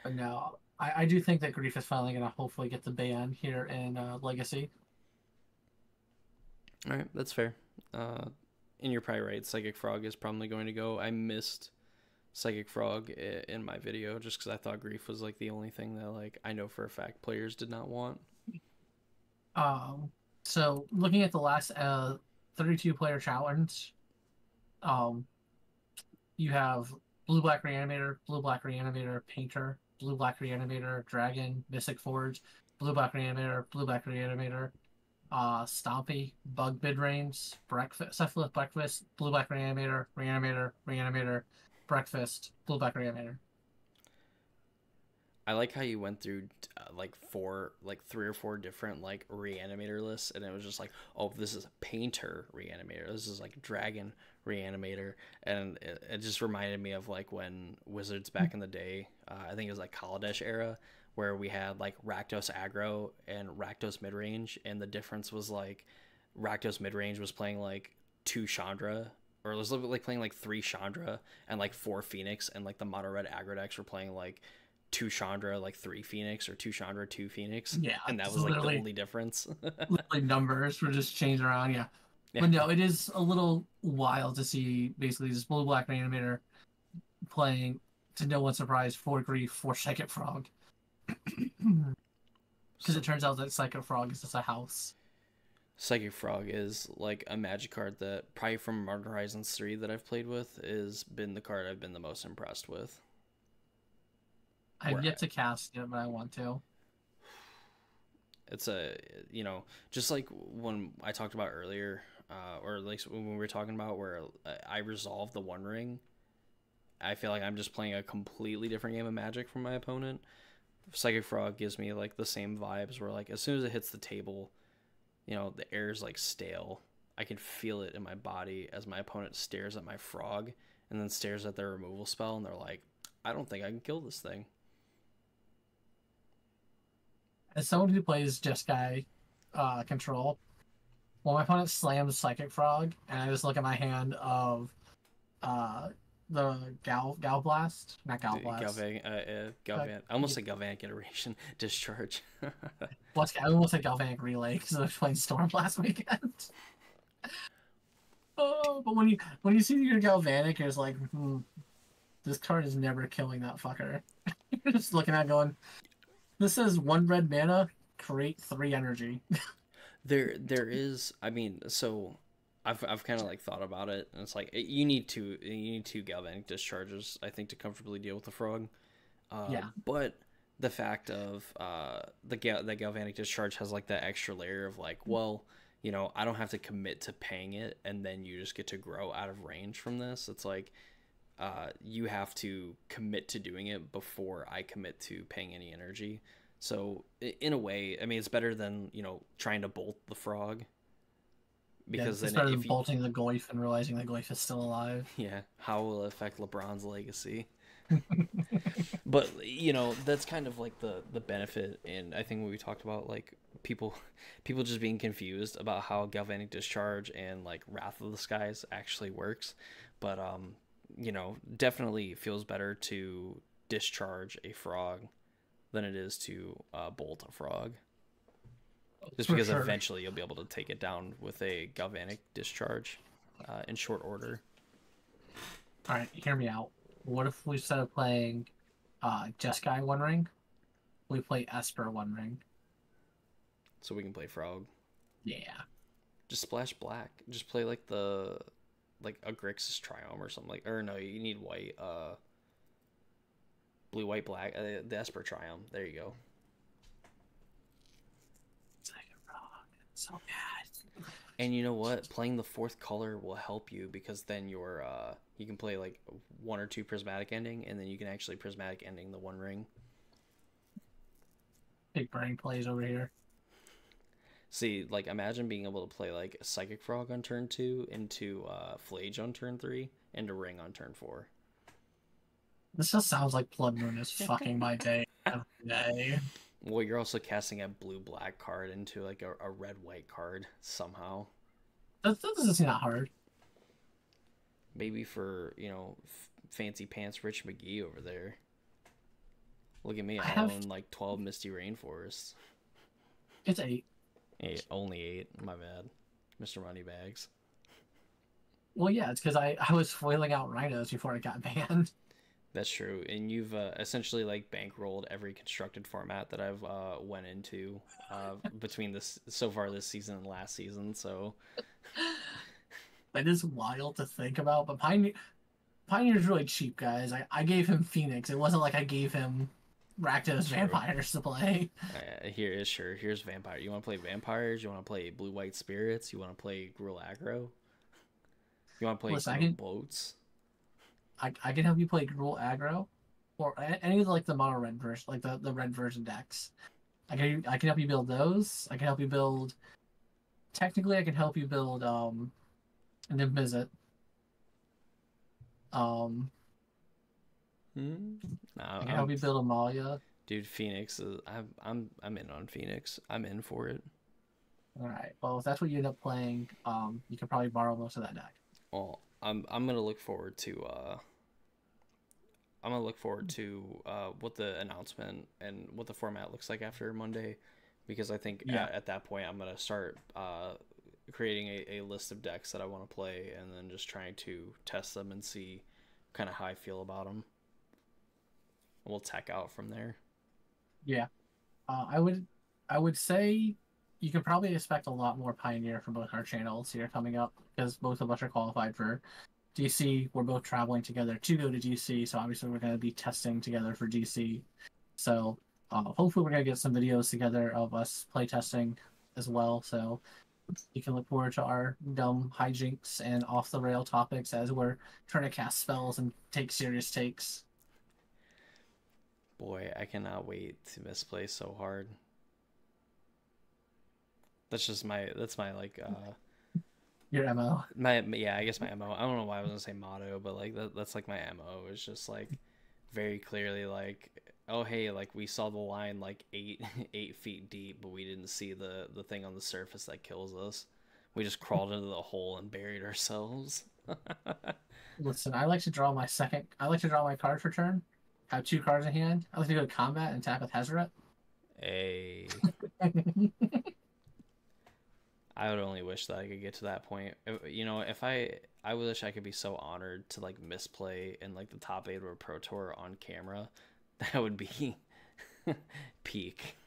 Speaker 2: no, I do think that Grief is finally gonna hopefully get the ban here in Legacy.
Speaker 1: all right, that's fair. And you're probably right. Psychic Frog is probably going to go. I missed Psychic Frog in my video just because I thought Grief was like the only thing that like I know for a fact players did not want.
Speaker 2: So looking at the last 32 player challenge, you have Blue Black Reanimator, Painter, Blue Black Reanimator, Dragon, Mystic Forge, Blue Black Reanimator, Stompy, Bug Midrange, Breakfast, Cephalus Breakfast, Blue Black Reanimator, Breakfast, Blue Black Reanimator.
Speaker 1: I like how you went through like three or four different like reanimator lists, and it was just like, oh, this is a Painter reanimator, this is like Dragon reanimator, and it just reminded me of like when Wizards back in the day, I think it was like Kaladesh era, where we had like Rakdos aggro and Rakdos midrange, and the difference was like Rakdos midrange was playing like 2 Chandra, or it was like playing like 3 Chandra and like 4 Phoenix, and like the mono red aggro decks were playing like 2 Chandra, like 3 Phoenix, or 2 Chandra, 2 Phoenix.
Speaker 2: Yeah,
Speaker 1: and that was like the only difference.
Speaker 2: Literally numbers were just changed around, yeah.
Speaker 1: Yeah.
Speaker 2: But no, it is a little wild to see basically this Blue Black Reanimator playing, to no one's surprise, 4 Grief, 4 Psychic Frog. Because it turns out that Psychic Frog is just a house.
Speaker 1: Psychic Frog is like a magic card that probably from Modern Horizons 3 that I've played with has been the card I've been the most impressed with.
Speaker 2: I've yet to cast it, but I want to.
Speaker 1: It's a, just like when I talked about earlier, or at least when we were talking about where I resolved the One Ring, I feel like I'm just playing a completely different game of Magic from my opponent. Psychic Frog gives me like the same vibes where like as soon as it hits the table, the air is like stale. I can feel it in my body as my opponent stares at my frog and then stares at their removal spell, and they're like, I don't think I can kill this thing.
Speaker 2: As someone who plays Jeskai control, when my opponent slams Psychic Frog, and I just look at my hand of the Gal Blast, not Gal Blast.
Speaker 1: Galvan. I almost said Galvanic Iteration. Discharge.
Speaker 2: I almost said Galvanic Relay because I was playing Storm last weekend. Oh, but when you see your Galvanic, it's like, This card is never killing that fucker. You're just looking at it going, this says 1 red mana, create 3 energy.
Speaker 1: There is, I mean, so I've kind of like thought about it, and it's like you need two galvanic discharges, I think, to comfortably deal with the frog.
Speaker 2: Yeah.
Speaker 1: But the fact of the galvanic discharge has like that extra layer of like, well, I don't have to commit to paying it, and then you just get to grow out of range from this. It's like you have to commit to doing it before I commit to paying any energy. So in a way, I mean, it's better than trying to bolt the frog, because
Speaker 2: It's
Speaker 1: then
Speaker 2: better than
Speaker 1: if you
Speaker 2: bolting the Goyf and realizing the Goyf is still alive.
Speaker 1: yeah, how will it affect LeBron's legacy? But that's kind of like the benefit, and I think what we talked about, like people people just being confused about how galvanic discharge and like Wrath of the Skies actually works. But definitely feels better to discharge a frog than it is to bolt a frog, just
Speaker 2: For
Speaker 1: because
Speaker 2: sure.
Speaker 1: eventually you'll be able to take it down with a galvanic discharge in short order.
Speaker 2: All right, hear me out. What if we, instead of playing Jeskai One Ring, we play Esper One Ring?
Speaker 1: So we can play frog.
Speaker 2: Yeah.
Speaker 1: Just splash black. Just play like a Grixis Triome or something, like, or no, you need white, blue, white, black, the Esper Triome. There you go.
Speaker 2: Second frog. So bad.
Speaker 1: And you know what? Playing the 4th color will help you, because then you can play like 1 or 2 prismatic ending, and then you can actually prismatic ending the One Ring.
Speaker 2: Big brain plays over here.
Speaker 1: See, like, imagine being able to play like a Psychic Frog on turn 2, into Flage on turn 3, and a Ring on turn 4.
Speaker 2: This just sounds like Blood Moon is fucking my day every day.
Speaker 1: Well, you're also casting a blue-black card into like a red-white card somehow.
Speaker 2: That doesn't seem that hard.
Speaker 1: Maybe for, fancy pants Rich McGee over there. Look at me, I own like 12 Misty Rainforests.
Speaker 2: It's 8.
Speaker 1: Only 8, my bad. Mr. Moneybags.
Speaker 2: Well, yeah, it's because I was foiling out rhinos before it got banned.
Speaker 1: That's true, and you've essentially like bankrolled every constructed format that I've went into between this so far this season and last season. So
Speaker 2: That is wild to think about. But Pioneer's really cheap, guys. I gave him Phoenix. It wasn't like I gave him Rakdos Vampires to play.
Speaker 1: Here's Vampire. You want to play Vampires? You want to play Blue-White Spirits? You want to play Gruul Aggro? You want to play Gruul Boats?
Speaker 2: I can help you play Gruul Aggro, or any of the mono red version, like the red version decks. I can help you build those. I can help you build. Technically, I can help you build Nimbizit. I can help you build Amalia.
Speaker 1: Dude, Phoenix is I'm in on Phoenix. I'm in for it.
Speaker 2: All right. Well, if that's what you end up playing, you can probably borrow most of that deck.
Speaker 1: Well, I'm gonna look forward to what the announcement and what the format looks like after Monday, because I think at that point I'm gonna start creating a list of decks that I want to play, and then just trying to test them and see kind of how I feel about them. We'll tech out from there.
Speaker 2: Yeah, I would say you can probably expect a lot more Pioneer from both our channels here coming up, because both of us are qualified for DC. We're both traveling together to go to DC, so obviously we're going to be testing together for DC. So hopefully we're going to get some videos together of us play testing as well. So you can look forward to our dumb hijinks and off the rail topics as we're trying to cast spells and take serious takes.
Speaker 1: Boy, I cannot wait to misplay so hard. That's my like
Speaker 2: your MO.
Speaker 1: I guess my MO. I don't know why I was gonna say motto, but like that's like my MO. It's just like very clearly like, oh hey, like we saw the line like 8 feet deep, but we didn't see the thing on the surface that kills us. We just crawled into the hole and buried ourselves.
Speaker 2: Listen, I like to draw my card for turn. Have 2 cards in hand. I like to go to combat and attack with Hazaret.
Speaker 1: Hey. I would only wish that I could get to that point. You know, if I wish I could be so honored to like misplay in like the top 8 of a pro tour on camera. That would be peak.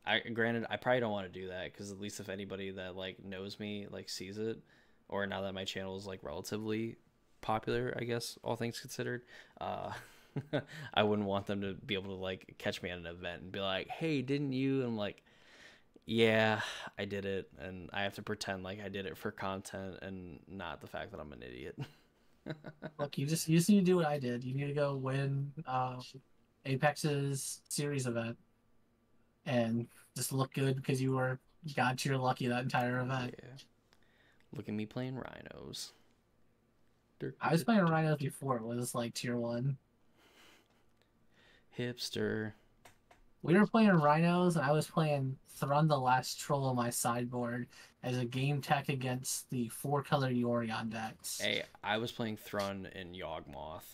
Speaker 1: I granted I probably don't want to do that because at least if anybody that like knows me like sees it, or now that my channel is like relatively popular, I guess all things considered, uh, I wouldn't want them to be able to like catch me at an event and be like, "Hey, didn't you?" And I'm like, "Yeah, I did it," and I have to pretend like I did it for content and not the fact that I'm an idiot.
Speaker 2: Look, you just need to do what I did. You need to go win Apex's series event and just look good because you were god tier lucky that entire event.
Speaker 1: Yeah, look at me playing rhinos.
Speaker 2: I was playing Rhinos before it was like tier one.
Speaker 1: Hipster.
Speaker 2: We were playing Rhinos and I was playing Thrun the Last Troll on my sideboard as a game tech against the 4-color Yorion decks.
Speaker 1: Hey, I was playing Thrun and Yawgmoth.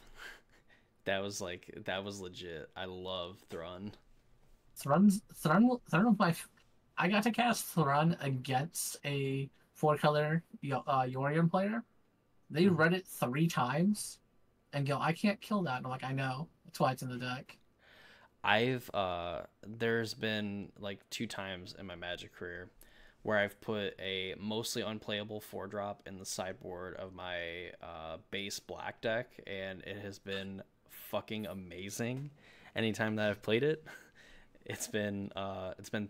Speaker 1: That was legit. I love Thrun.
Speaker 2: Thrun was my. I got to cast Thrun against a 4-color Yorion player. They read it 3 times and go, I can't kill that. And I'm like, I know. That's why it's in the deck.
Speaker 1: I've there's been like 2 times in my Magic career where I've put a mostly unplayable 4-drop in the sideboard of my base black deck, and it has been fucking amazing. Anytime that I've played it, it's been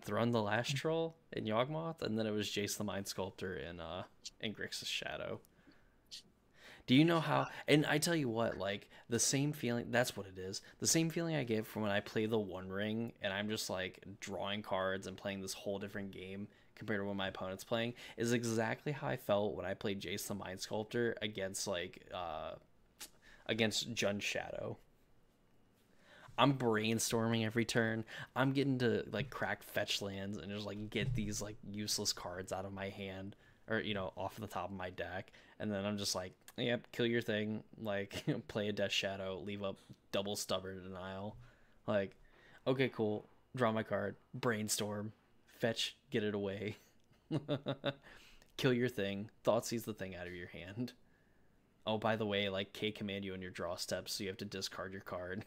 Speaker 1: Thrun the Last Troll in Yawgmoth, and then it was Jace the Mind Sculptor in Grixis Shadow. Do you know how? And I tell you what, like the same feeling. That's what it is. The same feeling I get from when I play the One Ring, and I'm just like drawing cards and playing this whole different game compared to what my opponent's playing, is exactly how I felt when I played Jace the Mind Sculptor against Jund Shadow. I'm brainstorming every turn. I'm getting to like crack fetch lands and just like get these like useless cards out of my hand, or you know, off the top of my deck, and then I'm just like, yep, kill your thing, like play a Death Shadow, leave up double Stubborn Denial, like, okay, cool, draw my card, brainstorm, fetch, get it away, kill your thing, Thoughtseize the thing out of your hand. Oh, by the way, like K command you in your draw steps, so you have to discard your card.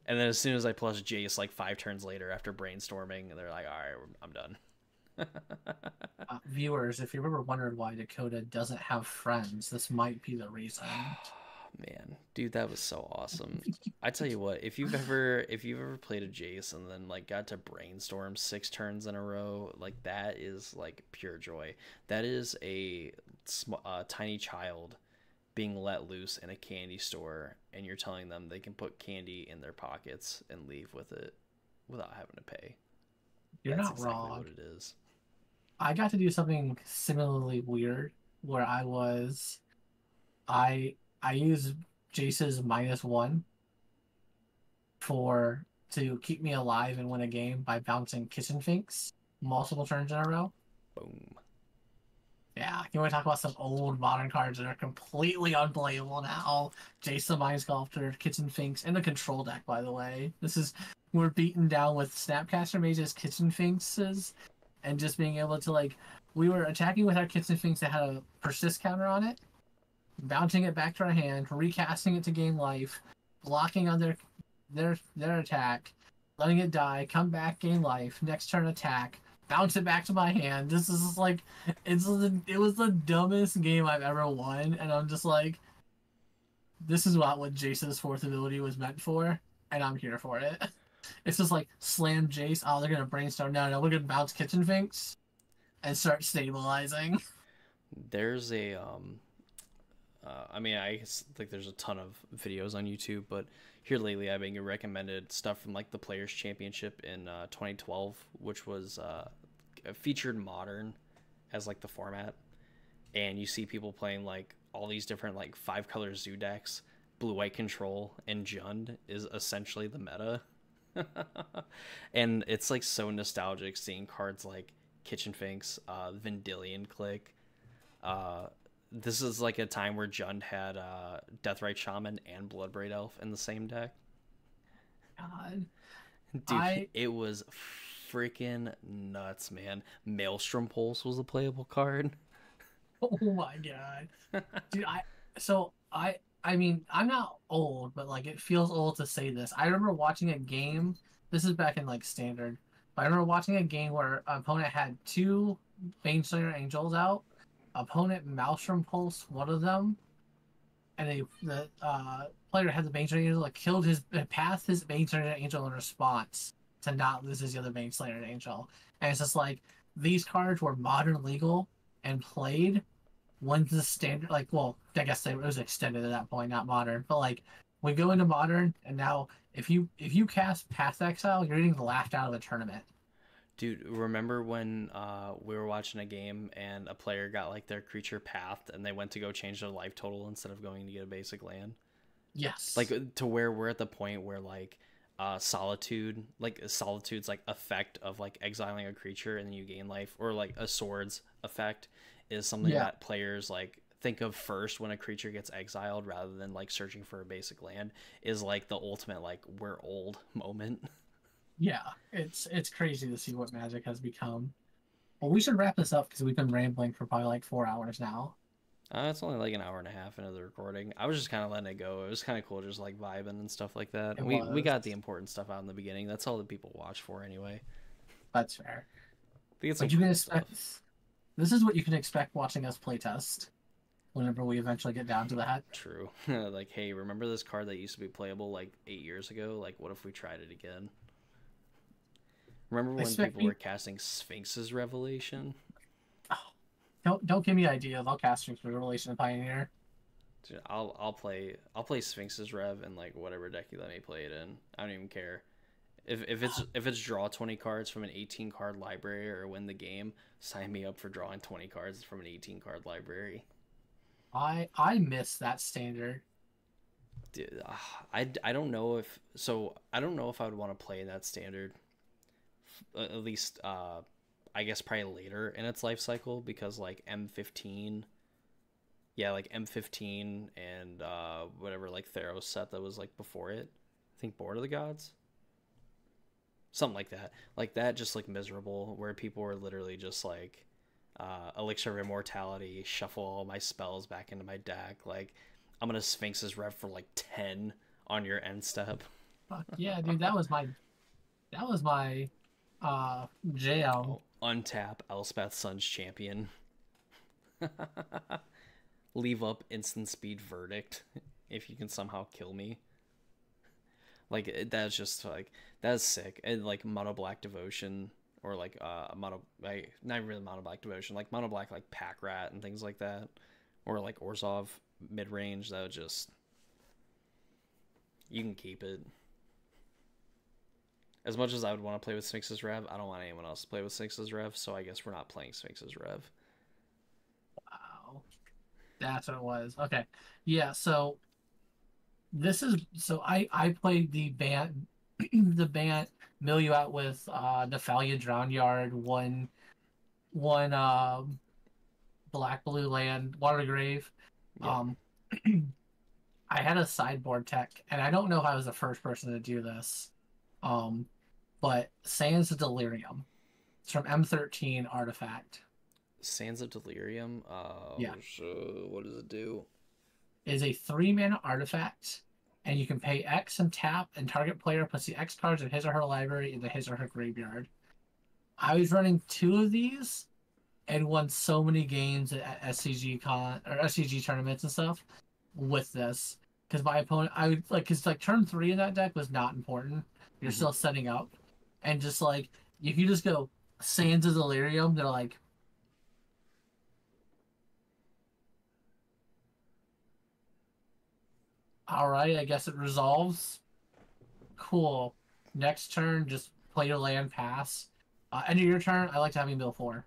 Speaker 1: And then as soon as I plus Jace, like 5 turns later after brainstorming, they're like, all right, I'm done.
Speaker 2: Viewers, if you've ever wondered why Dakota doesn't have friends, this might be the reason.
Speaker 1: Man, dude, that was so awesome. I tell you what, if you've ever played a Jace and then like got to brainstorm 6 turns in a row, like that is like pure joy. That is a tiny child being let loose in a candy store, and you're telling them they can put candy in their pockets and leave with it without having to pay.
Speaker 2: You're
Speaker 1: That's
Speaker 2: not
Speaker 1: exactly
Speaker 2: wrong.
Speaker 1: what it is.
Speaker 2: I got to do something similarly weird where I used Jace's -1 to keep me alive and win a game by bouncing Kitchen Finks multiple turns in a row.
Speaker 1: Boom.
Speaker 2: Yeah, you want to talk about some old modern cards that are completely unplayable now? Jace the Mind Sculptor, Kitchen Finks, and the control deck, by the way. We're beaten down with Snapcaster Mage's Kitchen Finkses, and just being able to, like, we were attacking with our Kitchen Finks that had a persist counter on it, bouncing it back to our hand, recasting it to gain life, blocking on their attack, letting it die, come back, gain life, next turn attack, bounce it back to my hand. This is like, it was the dumbest game I've ever won, and I'm just like, this is what Jace's 4th ability was meant for, and I'm here for it. It's just like, slam Jace, oh, they're gonna brainstorm. No, we're gonna bounce Kitchen Finks and start stabilizing.
Speaker 1: There's a I mean, I think there's a ton of videos on YouTube, but here lately I've been recommended stuff from like the Players Championship in 2012, which was featured Modern as like the format, and you see people playing like all these different like 5-color zoo decks. Blue White Control and Jund is essentially the meta. And it's like so nostalgic seeing cards like Kitchen Finks, Vendilion Click. This is like a time where Jund had Deathrite Shaman and Bloodbraid Elf in the same deck.
Speaker 2: God.
Speaker 1: Dude,
Speaker 2: I
Speaker 1: it was freaking nuts, man. Maelstrom Pulse was a playable card.
Speaker 2: oh my god, dude. I mean, I'm not old, but like it feels old to say this. I remember watching a game. This is back in like standard. But I remember watching a game where an opponent had two Baneslayer Angels out. Opponent Maelstrom Pulse one of them, and the player had the Baneslayer Angel, like killed his, passed his Baneslayer Angel in response to not lose his other Baneslayer Angel. And it's just like these cards were modern legal and played when the standard, like, well, I guess it was extended at that point, not modern, but like we go into modern, and now if you cast Path Exile, you're getting laughed out of the tournament.
Speaker 1: Dude, remember when we were watching a game and a player got like their creature pathed and they went to go change their life total instead of going to get a basic land?
Speaker 2: Yes.
Speaker 1: Like to where we're at the point where like solitude, like solitude's like effect of like exiling a creature and then you gain life, or like a sword's effect is something
Speaker 2: Yeah.
Speaker 1: that players like think of first when a creature gets exiled rather than like searching for a basic land, is like the ultimate like we're old moment.
Speaker 2: Yeah. It's crazy to see what Magic has become. Well, we should wrap this up because we've been rambling for probably like 4 hours now.
Speaker 1: It's only like an hour and a half into the recording. I was just kind of letting it go. It was kind of cool, just like vibing and stuff like that.
Speaker 2: It
Speaker 1: We
Speaker 2: was.
Speaker 1: got the important stuff out in the beginning. That's all that people watch for anyway.
Speaker 2: That's fair.
Speaker 1: We get some
Speaker 2: But you can
Speaker 1: cool
Speaker 2: expect
Speaker 1: stuff.
Speaker 2: this is what you can expect watching us playtest whenever we eventually get down to that.
Speaker 1: True. Like, hey, remember this card that used to be playable like 8 years ago? Like, what if we tried it again? Remember when
Speaker 2: Expect
Speaker 1: people were
Speaker 2: me.
Speaker 1: casting Sphinx's Revelation?
Speaker 2: Oh, don't give me ideas. I'll cast Strength Revelation Pioneer.
Speaker 1: Dude, I'll play Sphinx's Rev in like whatever deck you let me play it in. I don't even care. If it's draw 20 cards from an 18 card library or win the game, sign me up for drawing 20 cards from an 18 card library.
Speaker 2: I miss that standard.
Speaker 1: Dude, I don't know if so I don't know if I would want to play that standard, at least I guess probably later in its life cycle, because like M15, yeah, like M15 and whatever like Theros set that was like before it. I think Board of the Gods, something like that. Like that, just like miserable, where people were literally just like Elixir of Immortality, shuffle all my spells back into my deck. Like I'm gonna Sphinx's Rev for like 10 on your end step.
Speaker 2: Fuck yeah, dude. That was my jam.
Speaker 1: Oh, untap Elspeth Sun's Champion. Leave up instant speed Verdict if you can somehow kill me. Like that's just like that's sick. And like Mono Black Devotion, or like Mono like, not really Mono Black Devotion, like Mono Black like Pack Rat and things like that, or like Orzhov mid range. That would just, you can keep it. As much as I would want to play with Sphinx's Rev, I don't want anyone else to play with Sphinx's Rev, so I guess we're not playing Sphinx's Rev.
Speaker 2: Wow, that's what it was. Okay, yeah. So I played the band the band mill you out with Nephalia Drown Yard, one black blue land water grave.
Speaker 1: Yep.
Speaker 2: Um, I had a sideboard tech, and I don't know if I was the first person to do this. Um, but Sands of Delirium. It's from M13 Artifact.
Speaker 1: Sands of Delirium.
Speaker 2: Yeah,
Speaker 1: What does it do?
Speaker 2: it is a 3 mana artifact, and you can pay X and tap, and target player puts the X cards in his or her library into his or her graveyard. I was running two of these and won so many games at SCG tournaments and stuff with this, because my opponent, I would like, because like turn 3 in that deck was not important. You're
Speaker 1: Mm-hmm.
Speaker 2: still setting up, and just like if you just go Sands of Delirium, they're like, all right, I guess it resolves. Cool. Next turn, just play your land, pass. End of your turn, I like to have you mill 4.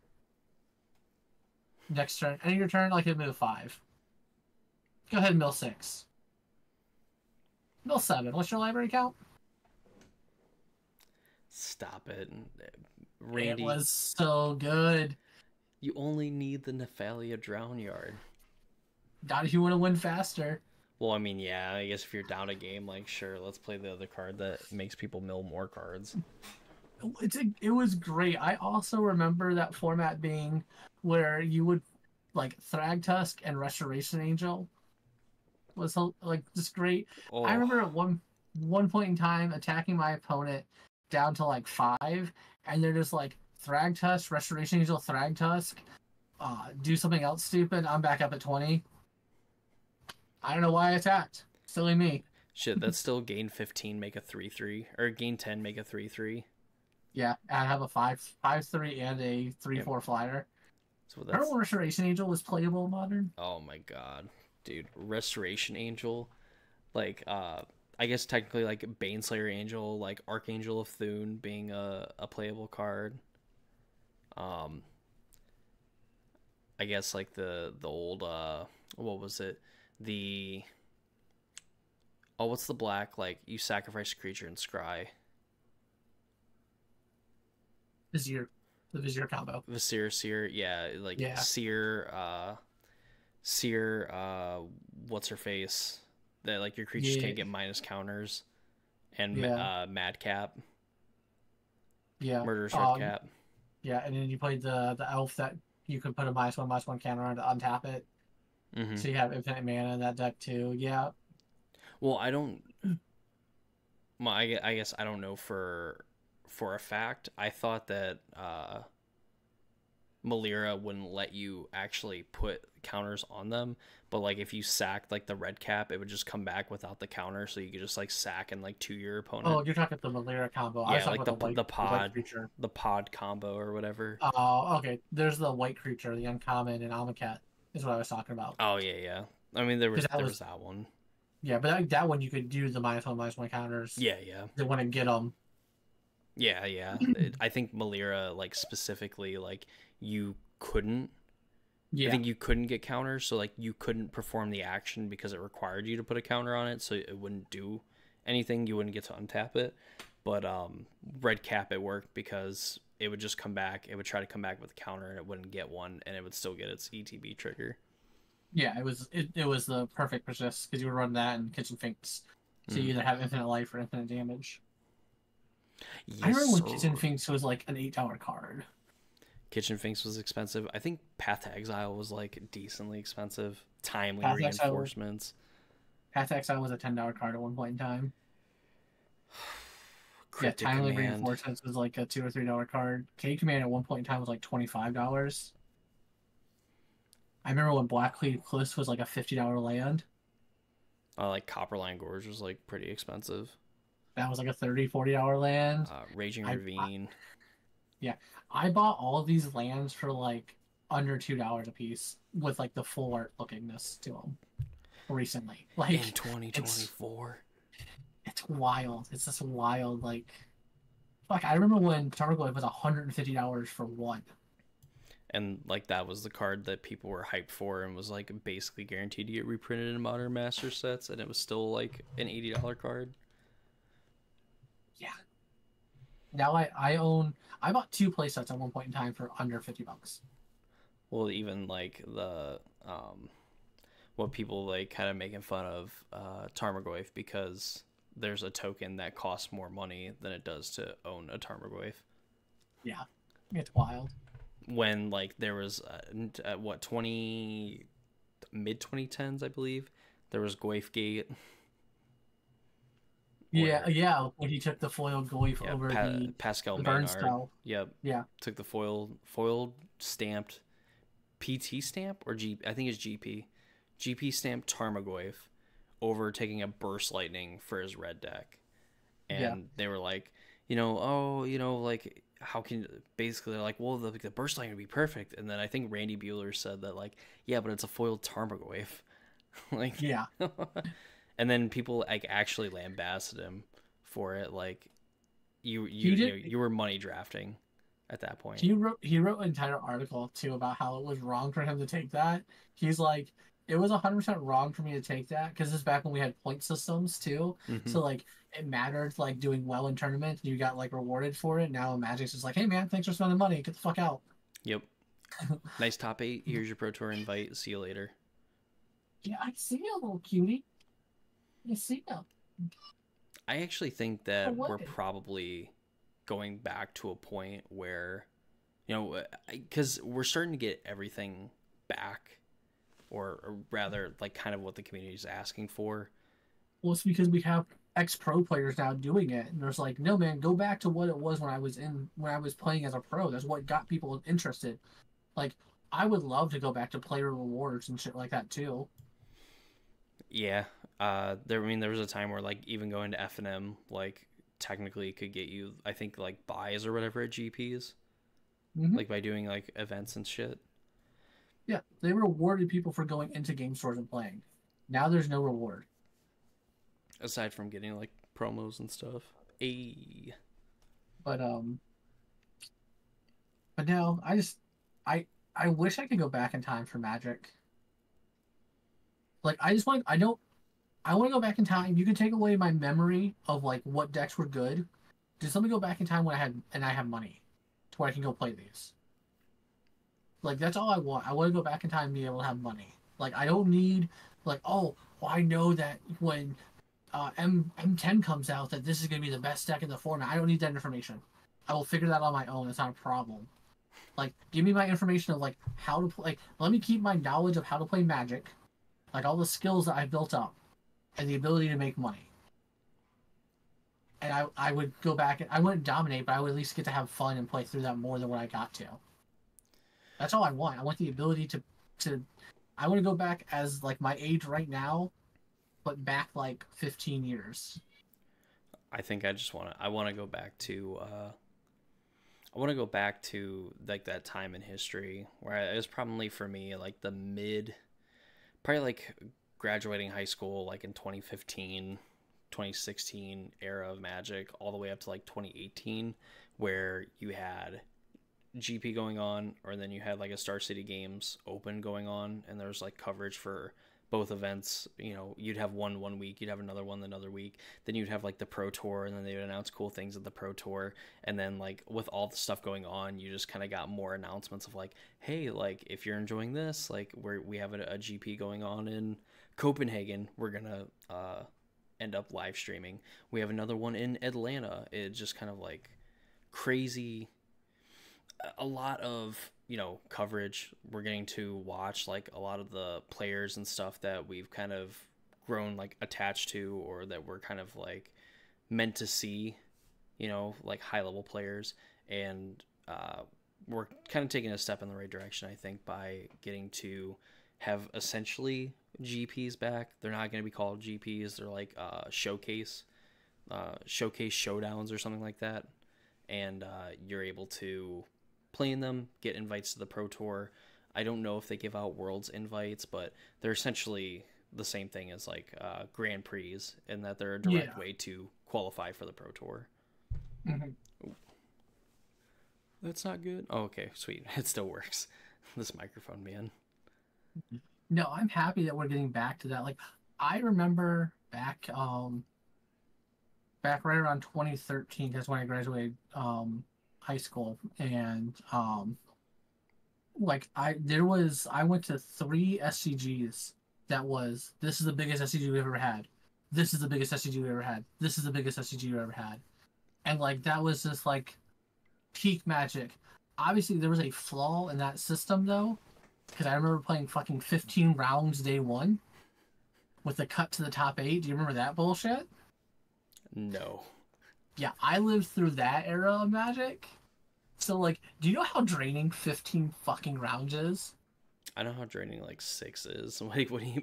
Speaker 2: Next turn, end of your turn, I like to move 5. Go ahead and mill 6. Mill 7. What's your library count?
Speaker 1: Stop it,
Speaker 2: It
Speaker 1: Randy.
Speaker 2: was so good.
Speaker 1: You only need the Nephalia Drown Yard.
Speaker 2: Not if you want to win faster.
Speaker 1: Well, I mean, yeah, I guess if you're down a game, like, sure, let's play the other card that makes people mill more cards.
Speaker 2: It was great. I also remember that format being where you would like Thragtusk and Restoration Angel was like just great. I
Speaker 1: Oh,
Speaker 2: remember at one point in time attacking my opponent down to like 5, and they're just like Thragtusk, Restoration Angel, Thragtusk, do something else stupid. I'm back up at 20. I don't know why I attacked. Silly me.
Speaker 1: shit, that's still gain 15, make a 3/3, or gain 10, make a 3/3.
Speaker 2: Yeah, I have a 5/3 and a 3/4 flyer.
Speaker 1: So
Speaker 2: Remember
Speaker 1: that's,
Speaker 2: when Restoration Angel was playable in Modern?
Speaker 1: oh my god, dude, Restoration Angel, like, I guess technically like Baneslayer Angel, like Archangel of Thune being a playable card. Um, I guess like the old what was it? The oh, what's the black, like you sacrifice a creature and scry?
Speaker 2: Vizier, the Vizier combo.
Speaker 1: Visir Seer, yeah, like
Speaker 2: Yeah,
Speaker 1: Seer, what's her face? That like your creatures
Speaker 2: yeah,
Speaker 1: can't get minus counters, and
Speaker 2: yeah,
Speaker 1: Madcap,
Speaker 2: yeah.
Speaker 1: Murderous Redcap.
Speaker 2: Yeah, and then you played the elf that you could put a -1/-1 counter on to untap it,
Speaker 1: Mm-hmm.
Speaker 2: so you have infinite mana in that deck too. Yeah,
Speaker 1: Well, I don't. Well, I guess I don't know for a fact. I thought that Malira wouldn't let you actually put counters on them, but like if you sacked like the red cap, it would just come back without the counter, so you could just like sack and like 2 your opponent.
Speaker 2: oh, you're talking about the Malera combo. I was
Speaker 1: Yeah,
Speaker 2: talking
Speaker 1: like
Speaker 2: about the white creature.
Speaker 1: the pod combo or whatever.
Speaker 2: Oh, okay. There's the white creature, the uncommon, and Amonkhet is what I was talking about.
Speaker 1: Oh yeah, yeah. I mean there was
Speaker 2: Because that
Speaker 1: there
Speaker 2: was
Speaker 1: was that one.
Speaker 2: yeah, but that one you could do the -1/-1 counters.
Speaker 1: Yeah, yeah.
Speaker 2: They want to get them.
Speaker 1: Yeah, yeah. I think Malira like specifically like you couldn't. I
Speaker 2: Yeah,
Speaker 1: think you couldn't get counters, so like you couldn't perform the action because it required you to put a counter on it, so it wouldn't do anything. You wouldn't get to untap it. But red cap it worked because it would just come back. It would try to come back with a counter and it wouldn't get one, and it would still get its ETB trigger.
Speaker 2: yeah. It was the perfect persist because you would run that and Kitchen Finks, so you
Speaker 1: Mm.
Speaker 2: either have infinite life or infinite damage. I
Speaker 1: Yes,
Speaker 2: remember when
Speaker 1: sir.
Speaker 2: Kitchen Finks was like an $8 card.
Speaker 1: Kitchen Finks was expensive. I think Path to Exile was like decently expensive. Timely
Speaker 2: Path to Exile,
Speaker 1: reinforcements.
Speaker 2: Path to Exile was a $10 card at one point in time. Yeah,
Speaker 1: Cryptic
Speaker 2: Timely
Speaker 1: Command.
Speaker 2: Reinforcements was like a $2 or $3 card. K Command at one point in time was like $25. I remember when Blackcleave Cliffs was like a $50 land.
Speaker 1: Like Copperline Gorge was like pretty expensive.
Speaker 2: That was like a $30, $40 land.
Speaker 1: Raging
Speaker 2: I
Speaker 1: Ravine.
Speaker 2: Yeah, I bought all of these lands for like under $2 a piece with like the full art lookingness to them recently. Like
Speaker 1: In 2024.
Speaker 2: it's wild. It's just wild. Like fuck, I remember when Tarmogoyf was $150 for one.
Speaker 1: And like that was the card that people were hyped for and was like basically guaranteed to get reprinted in Modern Master sets, and it was still like an $80 card.
Speaker 2: Yeah. Now I bought 2 playsets at one point in time for under $50.
Speaker 1: Well, even like the what people like kind of making fun of Tarmogoyf because there's a token that costs more money than it does to own a Tarmogoyf.
Speaker 2: Yeah, it's wild.
Speaker 1: When like there was what 20 mid 2010s, I believe, there was Goyf Gate.
Speaker 2: Yeah, yeah. When he took the foil Goyf
Speaker 1: Yeah,
Speaker 2: over
Speaker 1: Pascal
Speaker 2: the burn
Speaker 1: Maynard.
Speaker 2: spell.
Speaker 1: Yep.
Speaker 2: Yeah,
Speaker 1: Took the foiled stamped PT stamp or G, I think it's GP stamped Tarmogoyf over taking a burst lightning for his red deck. And
Speaker 2: yeah,
Speaker 1: they were like, like how can, basically they're like, well, the burst lightning would be perfect. And then I think Randy Bueller said that like, yeah, but it's a foiled Tarmogoyf. Like,
Speaker 2: yeah.
Speaker 1: and then people like actually lambasted him for it, like you were money drafting at that point.
Speaker 2: He wrote an entire article too about how it was wrong for him to take that. He's like, it was 100% wrong for me to take that because this is back when we had point systems too.
Speaker 1: Mm-hmm.
Speaker 2: So like it mattered like doing well in tournament and you got like rewarded for it. Now Magic's just like, hey man, thanks for spending money. Get the fuck out.
Speaker 1: Yep. Nice top 8. Here's your Pro Tour invite. See you later.
Speaker 2: Yeah, I see you, little cutie. You see now.
Speaker 1: I actually think that we're
Speaker 2: Away.
Speaker 1: probably going back to a point where, you know, because we're starting to get everything back, or rather, like kind of what the community is asking for.
Speaker 2: Well, it's because we have ex-pro players now doing it, and there's like, no man, go back to what it was when I was playing as a pro. That's what got people interested. Like, I would love to go back to player rewards and shit like that too.
Speaker 1: Yeah, there. I mean, there was a time where like even going to F&M like technically could get you, I think, like buys or whatever at GPs,
Speaker 2: Hmm.
Speaker 1: like by doing like events and shit.
Speaker 2: Yeah, they rewarded people for going into game stores and playing. Now there's no reward.
Speaker 1: Aside from getting like promos and stuff. A
Speaker 2: But um, but now I I wish I could go back in time for Magic. Like I don't I want to go back in time. You can take away my memory of like what decks were good. Just let me go back in time when I have money, to where I can go play these. Like that's all I want. I want to go back in time and be able to have money. Like I don't need like, oh, well, I know that when M10 comes out that this is gonna be the best deck in the format. I don't need that information. I will figure that on my own. It's not a problem. Like give me my information of like how to play. Let me keep my knowledge of how to play Magic, like all the skills that I built up, and the ability to make money. And I would go back and I wouldn't dominate, but I would at least get to have fun and play through that more than what I got to. That's all I want. I want the ability to I want to go back as like my age right now, but back like 15 years.
Speaker 1: I think I just want to. I want to go back to. I want to go back to like that time in history where it was probably for me like the mid, probably like graduating high school like in 2015, 2016 era of Magic, all the way up to like 2018, where you had GP going on, or then you had like a Star City Games Open going on, and there was like coverage for both events. You know, you'd have one week, you'd have another one another week, then you'd have like the Pro Tour, and then they would announce cool things at the Pro Tour, and then like with all the stuff going on, you just kind of got more announcements of like, hey, like if you're enjoying this, like we have a GP going on in Copenhagen, we're gonna end up live streaming. We have another one in Atlanta. It's just kind of like crazy, a lot of, you know, coverage. We're getting to watch like a lot of the players and stuff that we've kind of grown like attached to, or that we're kind of like meant to see, you know, like high level players. And we're kind of taking a step in the right direction, I think, by getting to have essentially GPs back. They're not going to be called GPs, they're like showcase showdowns or something like that. And you're able to play in them, get invites to the Pro Tour. I don't know if they give out Worlds invites, but they're essentially the same thing as like Grand Prix, in that they're a direct
Speaker 2: Yeah.
Speaker 1: way to qualify for the Pro Tour.
Speaker 2: Hmm.
Speaker 1: That's not good. Oh, okay, sweet. It still works. This microphone, man.
Speaker 2: No, I'm happy that we're getting back to that. Like I remember back right around 2013, that's when I graduated high school, and like I went to three SCGs that was, this is the biggest SCG we ever had. This is the biggest SCG we ever had. This is the biggest SCG we ever had. And like that was just like peak Magic. Obviously there was a flaw in that system though, because I remember playing fucking 15 rounds day one with the cut to the top eight. Do you remember that bullshit?
Speaker 1: No.
Speaker 2: Yeah, I lived through that era of Magic. So like, do you know how draining 15 fucking rounds is?
Speaker 1: I know how draining like 6 is. Like, what do you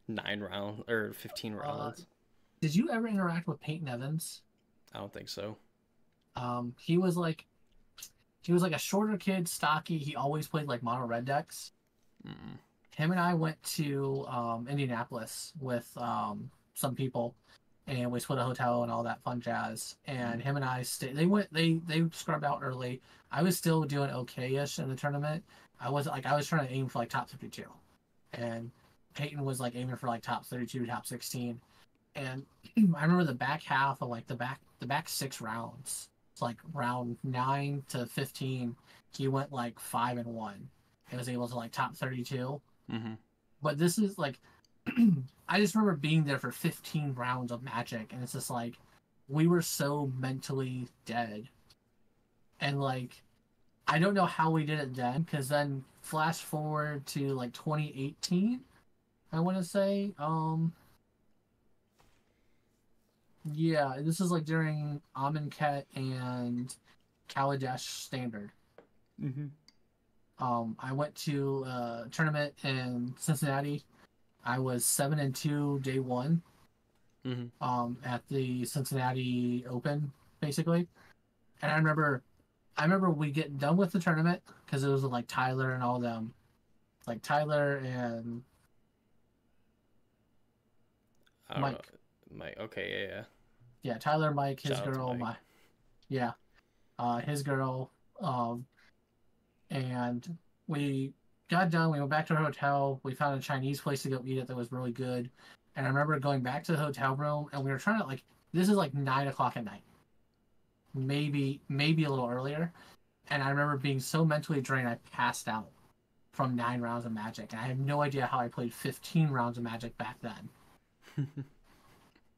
Speaker 1: 9 rounds or 15
Speaker 2: Uh,
Speaker 1: rounds?
Speaker 2: did you ever interact with Peyton Evans?
Speaker 1: I don't think so.
Speaker 2: Um, he was like he was like a shorter kid, stocky. He always played like mono red decks.
Speaker 1: Mm-mm.
Speaker 2: Him and I went to Indianapolis with some people, and we split a hotel and all that fun jazz. And him and I stayed. They scrubbed out early. I was still doing okay-ish in the tournament. I was trying to aim for like top 52, and Peyton was like aiming for like top 32, top 16. And I remember the back half of like the back 6 rounds. It's like round 9 to 15. He went like 5-1 and was able to like top 32.
Speaker 1: Mm-hmm.
Speaker 2: But this is like I just remember being there for 15 rounds of Magic, and it's just like we were so mentally dead, and like I don't know how we did it then, because then flash forward to like 2018, I want to say. Yeah, this is like during Amonkhet and Kaladesh Standard.
Speaker 1: Mm-hmm.
Speaker 2: I went to a tournament in Cincinnati. I was 7-2 day one.
Speaker 1: Mm-hmm.
Speaker 2: At the Cincinnati Open, basically. And I remember we get done with the tournament because it was like Tyler and all them, like Tyler and
Speaker 1: I don't know.
Speaker 2: Mike.
Speaker 1: Mike. Okay. Yeah.
Speaker 2: Yeah, Tyler, Mike, his
Speaker 1: Shout out to
Speaker 2: girl,
Speaker 1: Mike.
Speaker 2: yeah, his girl. And we got done. We went back to our hotel. We found a Chinese place to go eat it that was really good. And I remember going back to the hotel room, and we were trying to like. This is like 9 o'clock at night, maybe a little earlier. And I remember being so mentally drained, I passed out from 9 rounds of Magic. And I have no idea how I played 15 rounds of Magic back then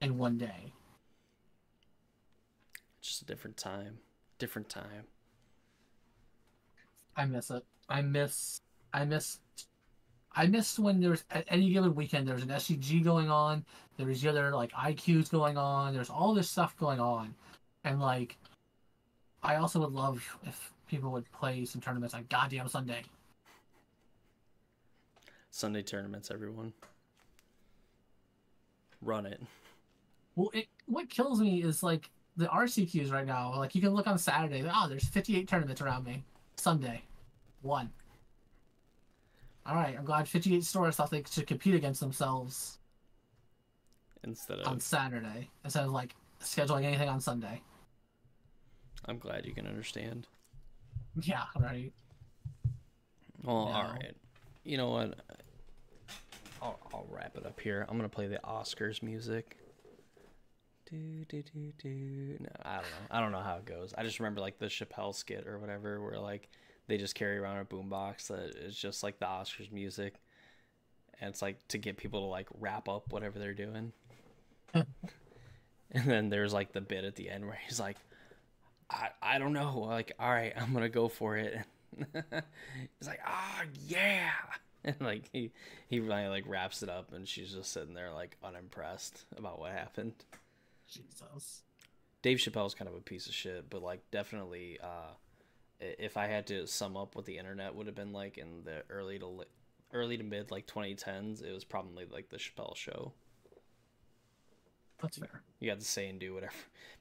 Speaker 2: in one day.
Speaker 1: Just a different time. Different time.
Speaker 2: I miss it. I miss when there's at any given weekend there's an SCG going on, there's other like IQs going on, there's all this stuff going on. And like I also would love if people would play some tournaments on goddamn Sunday.
Speaker 1: Sunday tournaments, everyone. Run it.
Speaker 2: Well, what kills me is like the RCQs right now. Like you can look on Saturday. Oh, there's 58 tournaments around me. Sunday, one. All right, I'm glad 58 stores thought they should compete against themselves
Speaker 1: Instead
Speaker 2: on
Speaker 1: of,
Speaker 2: Saturday instead of like scheduling anything on Sunday.
Speaker 1: I'm glad you can understand.
Speaker 2: Yeah, right.
Speaker 1: Well,
Speaker 2: No.
Speaker 1: all right. You know what? I'll wrap it up here. I'm gonna play the Oscars music. Do do do do. No, I don't know. I don't know how it goes. I just remember like the Chappelle skit or whatever, where like they just carry around a boombox that is just like the Oscars music, and it's like to get people to like wrap up whatever they're doing. And then there's like the bit at the end where he's like, I don't know, like, all right, I'm gonna go for it. He's like, ah, yeah. And like he finally like wraps it up, and she's just sitting there like unimpressed about what happened.
Speaker 2: Jesus.
Speaker 1: Dave Chappelle's kind of a piece of shit, but like definitely, if I had to sum up what the internet would have been like in the early to mid like 2010s, it was probably like the Chappelle Show.
Speaker 2: That's fair.
Speaker 1: You got to say and do whatever,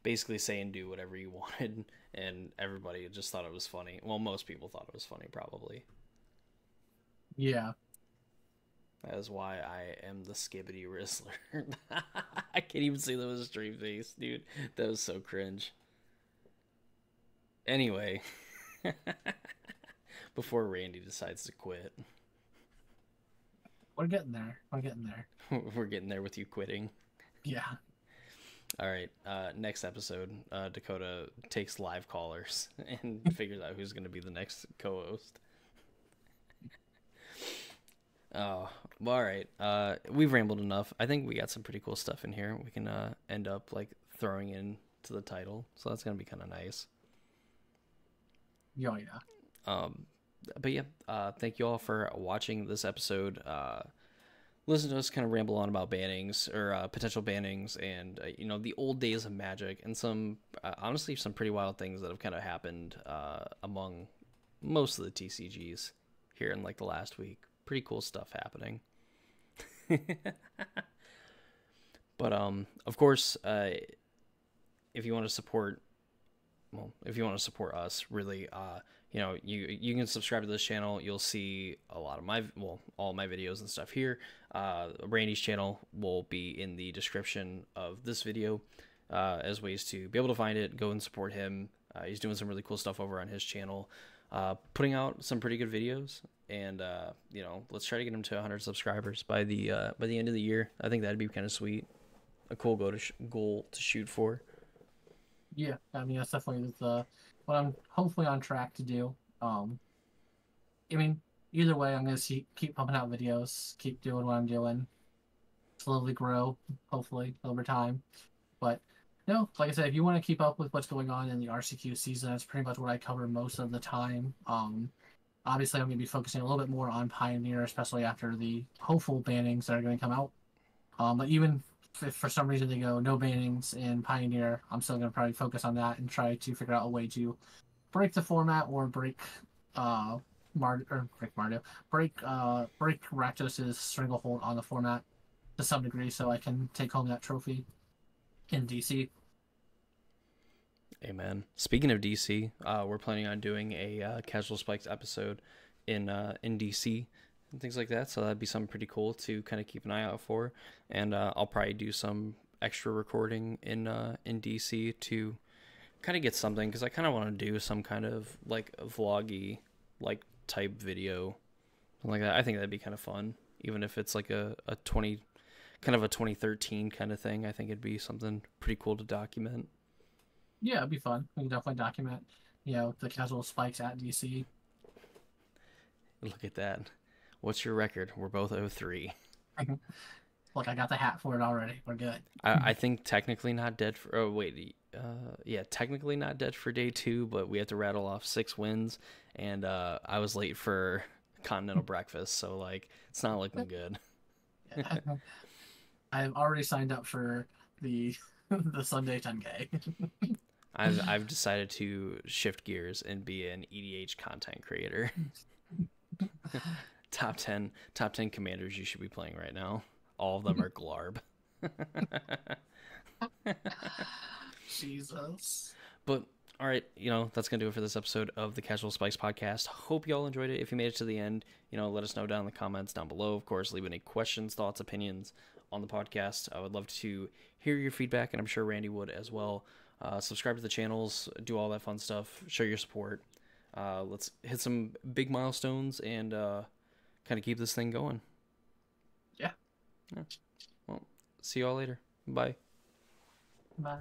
Speaker 1: basically say and do whatever you wanted, and everybody just thought it was funny. Well, most people thought it was funny, probably.
Speaker 2: Yeah.
Speaker 1: That is why I am the Skibbity Rizzler. I can't even see that was a straight face, dude. That was so cringe. Anyway, before Randy decides to quit,
Speaker 2: We're getting there. We're getting there.
Speaker 1: we're getting there with you quitting.
Speaker 2: Yeah.
Speaker 1: All right, next episode, Dakota takes live callers and figures out who's going to be the next co-host. Oh, well, all right. We've rambled enough. I think we got some pretty cool stuff in here. We can end up like throwing in to the title, so that's gonna be kind of nice.
Speaker 2: Oh, yeah.
Speaker 1: But yeah, thank you all for watching this episode. Listen to us kind of ramble on about bannings or potential bannings, and you know, the old days of Magic, and some honestly some pretty wild things that have kind of happened among most of the TCGs here in like the last week. Pretty cool stuff happening. But of course, if you want to support, well, if you want to support us, really, you know, you can subscribe to this channel. You'll see a lot of my, well, all my videos and stuff here. Randy's channel will be in the description of this video, as ways to be able to find it. Go and support him. He's doing some really cool stuff over on his channel, putting out some pretty good videos. And you know, let's try to get him to 100 subscribers by the end of the year. I think that'd be kind of sweet, a cool goal to shoot for.
Speaker 2: Yeah, I mean that's definitely what I'm hopefully on track to do. I mean, either way, I'm gonna keep pumping out videos, keep doing what I'm doing. slowly grow, hopefully over time. But no, like I said, if you want to keep up with what's going on in the RCQ season, that's pretty much what I cover most of the time. Obviously, I'm going to be focusing a little bit more on Pioneer, especially after the hopeful bannings that are going to come out. But even if for some reason they go no bannings in Pioneer, I'm still going to probably focus on that and try to figure out a way to break the format or break break Rakdos's stranglehold on the format to some degree, so I can take home that trophy in DC.
Speaker 1: Amen. Speaking of DC, we're planning on doing a Casual Spikes episode in DC and things like that. So that'd be something pretty cool to kind of keep an eye out for. And I'll probably do some extra recording in DC to kind of get something, because I kind of want to do some kind of like a vloggy like type video, something like that. I think that'd be kind of fun, even if it's like a 2013 kind of thing. I think it'd be something pretty cool to document.
Speaker 2: Yeah, it'd be fun. We can definitely document, the Casual Spikes at DC.
Speaker 1: Look at that. What's your record? We're both 0-3.
Speaker 2: Look, I got the hat for it already. We're good.
Speaker 1: I think technically not dead for. Oh wait, yeah, technically not dead for day 2, but we have to rattle off 6 wins, and I was late for continental breakfast, so like it's not looking good.
Speaker 2: I've already signed up for the the Sunday 10K.
Speaker 1: I've decided to shift gears and be an EDH content creator. top 10 commanders you should be playing right now. All of them are Glarb.
Speaker 2: Jesus.
Speaker 1: But all right, that's gonna do it for this episode of the Casual Spikes podcast. Hope y'all enjoyed it. If you made it to the end, let us know down in the comments down below. Of course, leave any questions, thoughts, opinions on the podcast. I would love to hear your feedback, and I'm sure Randy would as well. Subscribe to the channels, do all that fun stuff, show your support. Let's hit some big milestones and kind of keep this thing going.
Speaker 2: Yeah.
Speaker 1: Well, see y'all later. Bye.
Speaker 2: Bye.